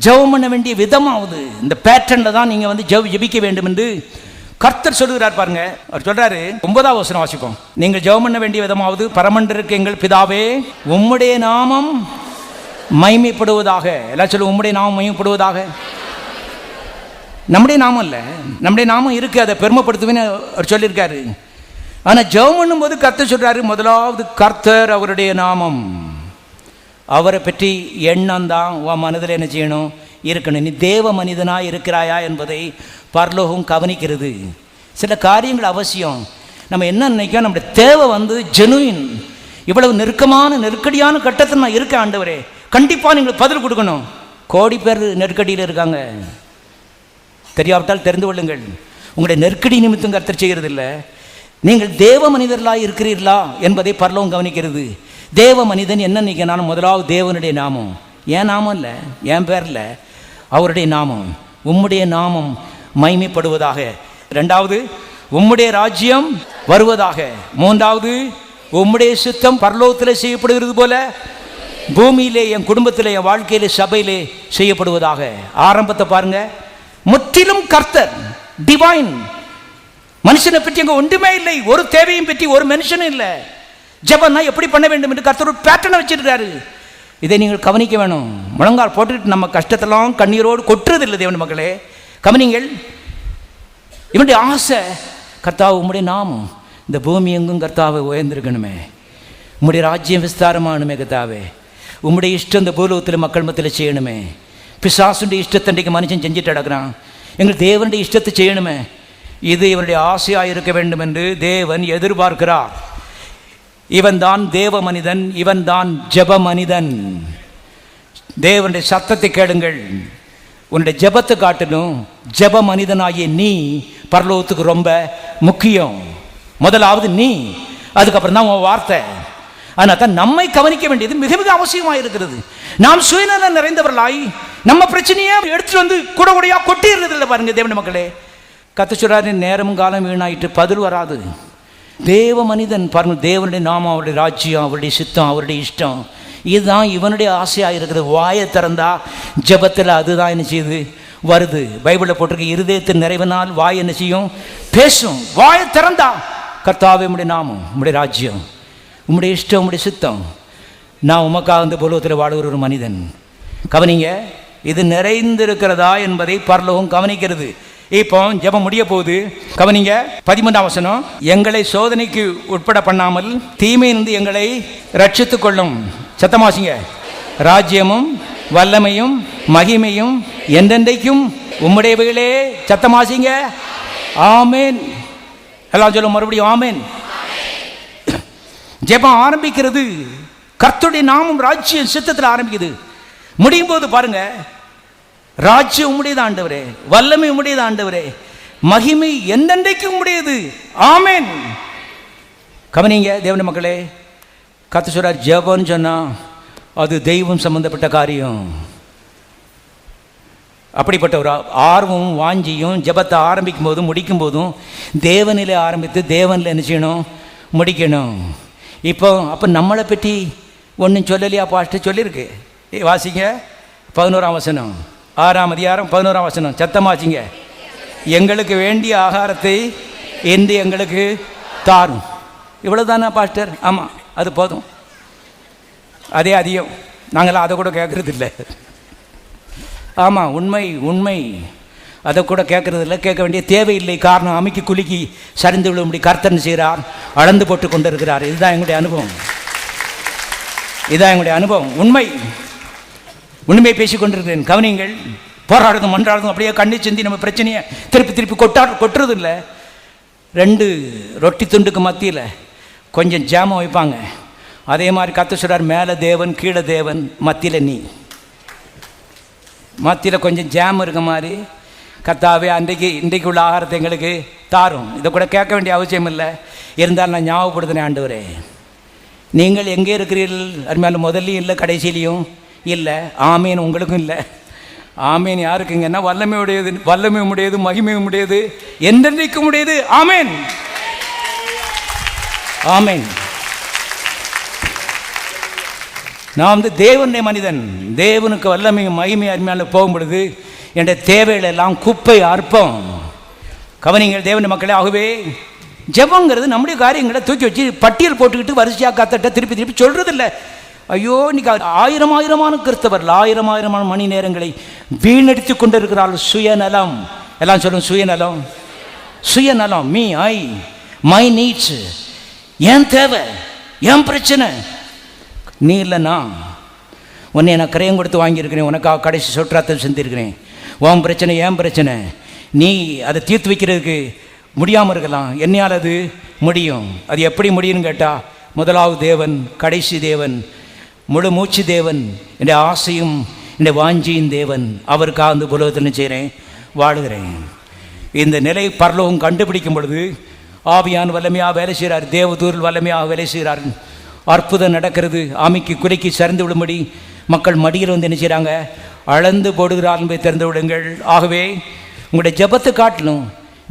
ஜெபம் பண்ண வேண்டிய விதமாவது இந்த பேட்டர்னில் தான் நீங்கள் ஜெபிக்க வேண்டும் என்று கர்த்தர் சொல்லுகிறார். பாருங்க, அவர் சொல்றாரு 9ஆவது வசனம் வாசிப்போம். நீங்கள் ஜெபம் பண்ண வேண்டிய விதமாவது, பரமண்டருக்கு எங்கள் பிதாவே, உம்முடைய நாமம் மகிமைப்படுவதாக. எல்லாம் சொல்லுவோம், உம்முடைய நாமம் மகிமைப்படுவதாக. நம்முடைய நாமம் இல்லை, நம்முடைய நாமம் இருக்கு, அதை பெருமைப்படுத்துவேன்னு அவர் சொல்லியிருக்காரு. ஆனால் ஜெபம் பண்ணும்போது கர்த்தர் சொல்றாரு, முதலாவது கர்த்தர் அவருடைய நாமம், அவரை பற்றி எண்ணம் தான் உன் மனதில் என்ன செய்யணும்? இருக்கணும். நீ தேவ மனிதனாக இருக்கிறாயா என்பதை பரலோகம் கவனிக்கிறது. சில காரியங்கள் அவசியம். நம்ம என்ன நினைக்கிறோம்? நம்முடைய தேவை ஜெனுவின். இவ்வளவு நெருக்கமான நெருக்கடியான கட்டத்தில் நான் இருக்கேன் ஆண்டவரே, கண்டிப்பாக நீங்கள் பதில் கொடுக்கணும். கோடி பேர் நெருக்கடியில் இருக்காங்க. தெரியாவிட்டால் தெரிந்து கொள்ளுங்கள், உங்களுடைய நெருக்கடி நிமித்தம் கர்த்தர் செய்கிறதில்லை. நீங்கள் தேவ மனிதர்களாக இருக்கிறீர்களா என்பதை பரலோகம் கவனிக்கிறது. தேவ மனிதன் என்ன நினைக்கிறான்? முதலாவது தேவனுடைய நாமம். என் நாமம் இல்லை, என் பேர் இல்லை, அவருடைய நாமம். உம்முடைய நாமம் மகிமைப்படுவதாக. இரண்டாவது, உம்முடைய ராஜ்யம் வருவதாக. மூன்றாவது, உம்முடைய சித்தம் பரலோகத்தில் செய்யப்படுகிறது போல பூமியிலே, என் குடும்பத்தில், என் வாழ்க்கையிலே, சபையிலே செய்யப்படுவதாக. ஆரம்பத்தை பாருங்க, முற்றிலும் கர்த்தர், டிவைன். மனுஷனை பற்றி அங்கே ஒன்றுமே இல்லை, ஒரு தேவையும் பற்றி ஒரு மனுஷனும் இல்லை. ஜெபம்னா எப்படி பண்ண வேண்டும் என்று கர்த்தர் ஒரு பேட்டர்னை வச்சிருக்காரு. இதை நீங்கள் கவனிக்க வேணும். முழங்கால் போட்டுக்கிட்டு நம்ம கஷ்டத்தெல்லாம் கண்ணீரோடு கொட்டுறது இல்லை தேவன் மக்களே. கவனிங்கள், இவனுடைய ஆசை, கர்த்தாവ് உம்முடைய நாமம் இந்த பூமி எங்கும் கர்த்தாவை உயர்ந்திருக்கணுமே, உம்முடைய ராஜ்யம் விஸ்தாரமானுமே கர்த்தாவே, உம்முடைய இஷ்டம் இந்த பூலோகத்தில் மக்கள் மத்தியில் செய்யணுமே. பிசாசுடைய இஷ்டத்தை இன்றைக்கு மனுஷன் செஞ்சுட்டு கிடக்கிறான். எங்கள் தேவனுடைய இஷ்டத்தை செய்யணுமே, இது இவனுடைய ஆசையாக இருக்க வேண்டும் என்று தேவன் எதிர்பார்க்கிறார். இவன் தான் தேவ மனிதன், இவன் தான் ஜெப மனிதன். தேவனுடைய சத்தத்தை கேளுங்கள். உன்னுடைய ஜெபத்தை காட்டணும். ஜெப மனிதனாகிய நீ பரலோகத்துக்கு ரொம்ப முக்கியம். முதலாவது நீ, அதுக்கப்புறம் தான் உன் வார்த்தை. அதனால் தான் நம்மை கவனிக்க வேண்டியது மிக மிக அவசியமாக இருக்கிறது. நாம் சுயநலம் நிறைந்தவர்களாய் நம்ம பிரச்சனையே எடுத்துட்டு கூட கூடையா கொட்டிடுறது இல்லை. பாருங்க தேவனுடைய மக்களே, கர்த்தர் சொல்றாரு, நேரமும் காலம் வீணாயிட்டு பதில் வராது. தேவ மனிதன் பாருங்க, தேவனுடைய நாமம், அவருடைய ராஜ்யம், அவருடைய சித்தம், அவருடைய இஷ்டம், இதுதான் இவனுடைய ஆசையாக இருக்கிறது. வாயை திறந்தா ஜெபத்தில் அதுதான் என்ன செய்யுது? வருது. பைபிளில் போட்டிருக்க, இருதயத்தின் நிறைவினால் வாய் என்ன செய்யும்? பேசும். வாயை திறந்தா, கர்த்தாவே உம்முடைய நாமம், உம்முடைய ராஜ்யம், உம்முடைய இஷ்டம், உம்முடைய சித்தம், நான் உமக்காக இந்த பூலோகத்தில் வாழுகிற ஒரு மனிதன். கவனிங்க, இது நிறைந்திருக்கிறதா என்பதை பரலோகம் கவனிக்கிறது. இப்போ ஜெபம் முடிய போகுது. கவனிங்க 13ஆம் வசனம். எங்களை சோதனைக்கு உட்பட பண்ணாமல் தீமையிலிருந்து எங்களை ரட்சித்துக் கொள்ளும். சத்தமாசிங்க. ராஜ்யமும் வல்லமையும் மகிமையும் என்றென்றைக்கும் உம்முடையவைகளே. சத்தமாசிங்க. ஆமேன். எல்லாம் சொல்லும் மறுபடியும் ஆமேன். ஜெபம் ஆரம்பிக்கிறது கர்த்தருடைய நாமம், ராஜ்யம், சித்தத்தில் ஆரம்பிக்குது. முடியும் போது பாருங்க, ராஜ்யம் உம்முடையது ஆண்டவரே, வல்லமை உம்முடையது ஆண்டவரே, மகிமை எந்தெந்தைக்கு உம்முடையது. ஆமேன். கவனிங்க தேவனுடைய மக்களே, கர்த்தர் சொல்றார், ஜெபம்னு சொன்னா அது தெய்வம் சம்பந்தப்பட்ட காரியம். அப்படிப்பட்ட ஒரு ஆர்வமும் வாஞ்சியும் ஜெபத்தை ஆரம்பிக்கும் போதும் முடிக்கும் போதும் தேவனிலே ஆரம்பித்து தேவனில் என்ன செய்யணும், முடிக்கணும். அப்போ நம்மளை பற்றி ஒன்றும் சொல்லலையா? பாஸ்டர் சொல்லியிருக்கு. வாசிங்க 11ஆம் வசனம், 6ஆம் அதிகாரம் 11ஆம் வசனம், சத்தமாச்சிங்க. எங்களுக்கு வேண்டிய ஆகாரத்தை என்று எங்களுக்கு தாரும். இவ்வளோதானா பாஸ்டர்? ஆமாம், அது போதும், அதே அதிகம். நாங்களாம் அதை கூட கேட்குறது இல்லை. ஆமாம், உண்மை உண்மை, அதை கூட கேட்குறது இல்லை, கேட்க வேண்டிய தேவையில்லை. காரணம், அமைக்கி குலுக்கி சரிந்து விழும்படி கர்த்தன் செய்கிறார், அளந்து போட்டு கொண்டு இருக்கிறார். இதுதான் எங்களுடைய அனுபவம், இதுதான் எங்களுடைய அனுபவம். உண்மையை பேசிக் கொண்டிருக்கிறேன், கவனிங்கள். போராடுறதும் மன்றாடுறதும் அப்படியே கண்ணி சிந்தி நம்ம பிரச்சனையை திருப்பி கொட்டுறது இல்லை. 2 ரொட்டி துண்டுக்கு மத்தியில் கொஞ்சம் ஜாமம் வைப்பாங்க. அதே மாதிரி கர்த்தர் சொல்றார், மேலே தேவன் கீழே தேவன், மத்தியில் நீ. மத்தியில் கொஞ்சம் ஜாம் இருக்க மாதிரி கர்த்தாவே இன்றைக்கு உள்ள ஆகாரத்தை எங்களுக்கு தாரும். இதை கூட கேட்க வேண்டிய அவசியம் இல்லை. இருந்தாலும் நான் ஞாபகப்படுத்தினேன், ஆண்டவரே நீங்கள் எங்கே இருக்கிறீர்கள்? அருமையால் முதல்லையும் இல்லை, கடைசியிலையும் இல்லை. ஆமீன் உங்களுக்கும் இல்லை. ஆமீன் யாருக்குங்கன்னா வல்லமை உடையது, மகிமை உடையது, என்றென்றைக்கும் உடையது. ஆமீன், ஆமீன். நான் தேவனுடைய மனிதன். தேவனுக்கு வல்லமையும் மகிமை அருமையான போகும் பொழுது என்ற தேவைகள் எல்லாம் குப்பை அற்பம். கவனிங்கள் தேவனுடைய மக்களே. ஆகவே ஜெபங்கிறது நம்முடைய காரியங்களை தூக்கி வச்சு பட்டியல் போட்டுக்கிட்டு வரிசையாக கத்தட்ட திருப்பி சொல்றதில்லை. ஐயோ, இன்னைக்கு ஆயிரமான கிறிஸ்தவர்கள் 1000 மணி நேரங்களை வீணடித்து கொண்டு இருக்கிறார்கள். சுயநலம், எல்லாம் சொல்லும் சுயநலம். மை நீட்ஸ், என் தேவை, என் பிரச்சனை. நீ இல்லைண்ணா, உன்னை நான் கிரயம் கொடுத்து வாங்கியிருக்கிறேன், உனக்காக கடைசி சொற்றாத்தல் செஞ்சிருக்கிறேன். உன் பிரச்சனை என் பிரச்சனை, நீ அதை தீர்த்து வைக்கிறதுக்கு முடியாமல் இருக்கலாம், என்னையால் அது முடியும். அது எப்படி முடியும்னு கேட்டால், முதலாவது தேவன், கடைசி தேவன், முழு மூச்சு தேவன், என்னுடைய ஆசையும் என்னுடைய வாஞ்சியும் தேவன். அவருக்காக அந்த உலகத்தில் செய்கிறேன், வாழுகிறேன். இந்த நிலை பரலோகம் கண்டுபிடிக்கும் பொழுது ஆவியான் வல்லமையாக வேலை செய்கிறார், தேவதூரில் வல்லமையாக வேலை செய்கிறார். அற்புதம் நடக்கிறது. ஆமைக்கு குறைக்கு சரிந்து விடும்படி மக்கள் மடியில் வந்து என்ன செய்கிறாங்க, அளந்து போடுகிறார் என்பதை தெரிந்து விடுங்கள். ஆகவே உங்களுடைய ஜெபத்தை காட்டிலும்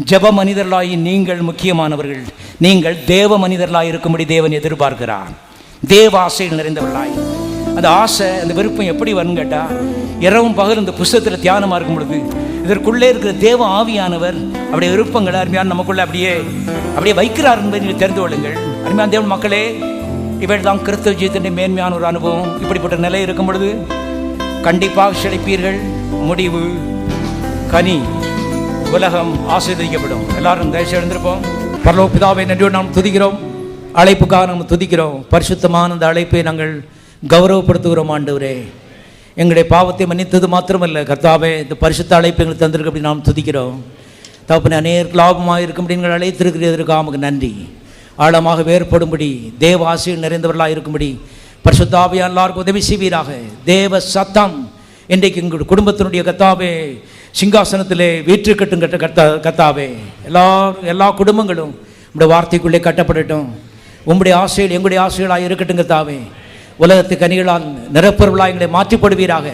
ஜெப மனிதர்களாகி நீங்கள் முக்கியமானவர்கள். நீங்கள் தேவ மனிதர்களாக இருக்கும்படி தேவன் எதிர்பார்க்கிறார். தேவ ஆசைகள் நிறைந்தவர்களாய். அந்த ஆசை, அந்த விருப்பம் எப்படி வரும்னு கேட்டால், இரவும் பகல் இந்த புஸ்தகத்தில் தியானமாக இருக்கும் பொழுது இதற்குள்ளே இருக்கிற தேவ ஆவியானவர் அப்படியே விருப்பங்களை அருமையான நமக்குள்ளே அப்படியே வைக்கிறார் என்பதை நீங்கள் தெரிந்து கொள்ளுங்கள். அருமையான தேவன் மக்களே, இவள் தான் கிறிஸ்தவ ஜீவிதத்தின் மேன்மையான ஒரு அனுபவம். இப்படிப்பட்ட நிலை இருக்கும் பொழுது கண்டிப்பாக செழிப்பீர்கள். முடிவு கனி, உலகம் ஆசீர்வதிக்கப்படும். எல்லாரும் தயவுசெய்து எழுந்திருப்போம். பரலோக பிதாவை நன்றியோடு நாம் துதிக்கிறோம். அழைப்புக்காக நம்ம துதிக்கிறோம். பரிசுத்தமான அந்த அழைப்பை நாங்கள் கௌரவப்படுத்துகிறோம். ஆண்டவரே, எங்களுடைய பாவத்தை மன்னித்தது மாத்திரமல்ல கர்த்தாவே, இந்த பரிசுத்த அழைப்பு எங்களுக்கு தந்திருக்கு அப்படி நாம் துதிக்கிறோம். தகப்பனே, அநேகருக்கு லாபமாக இருக்கும் நீங்கள் அழைத்திருக்கிறதற்காக நமக்கு நன்றி. ஆழமாக வேறுபடும்படி தேவ ஆசையில் நிறைந்தவர்களாக இருக்கும்படி பரிசுத்த ஆவியானவர் எல்லாருக்கும் உதவி செய்வீராக. தேவ சத்தம் இன்றைக்கு எங்கள் குடும்பத்தினுடைய கர்த்தாவே சிங்காசனத்திலே வீற்றுக்கட்டும் கர்த்தாவே, எல்லா குடும்பங்களும் உங்களுடைய வார்த்தைக்குள்ளே கட்டப்படட்டும். உங்களுடைய ஆசைகள் எங்களுடைய ஆசைகளாக இருக்கட்டும் கர்த்தாவே. உலகத்து கனிகளால் நிரப்பொருளாக எங்களை மாற்றிப்படுவீராக.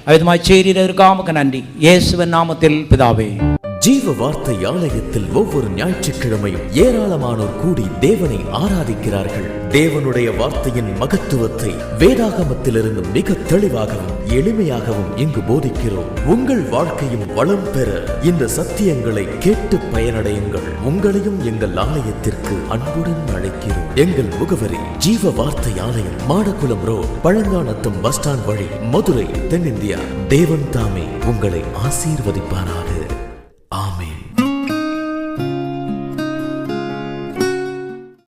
அவிதமாய் செய்கிறதற்காக நன்றி. இயேசுவின் நாமத்தில் பிதாவே. ஜீவ வார்த்தை ஆலயத்தில் ஒவ்வொரு ஞாயிற்றுக்கிழமையும் ஏராளமானோர் கூடி தேவனை ஆராதிக்கிறார்கள். தேவனுடைய வார்த்தையின் மகத்துவத்தை வேதாகமத்திலிருந்து மிக தெளிவாகவும் எளிமையாகவும் இங்கு போதிக்கிறோம். உங்கள் வாழ்க்கையும் வளம் பெற இந்த சத்தியங்களை கேட்டு பயனடையுங்கள். உங்களையும் எங்கள் ஆலயத்திற்கு அன்புடன் அழைக்கிறோம். எங்கள் முகவரி ஜீவ வார்த்தை ஆலயம், Madakkulam road, Palanganatham bus stand வழி, மதுரை, தென்னிந்தியா. தேவன் தாமே உங்களை ஆசீர்வதிப்பாராக.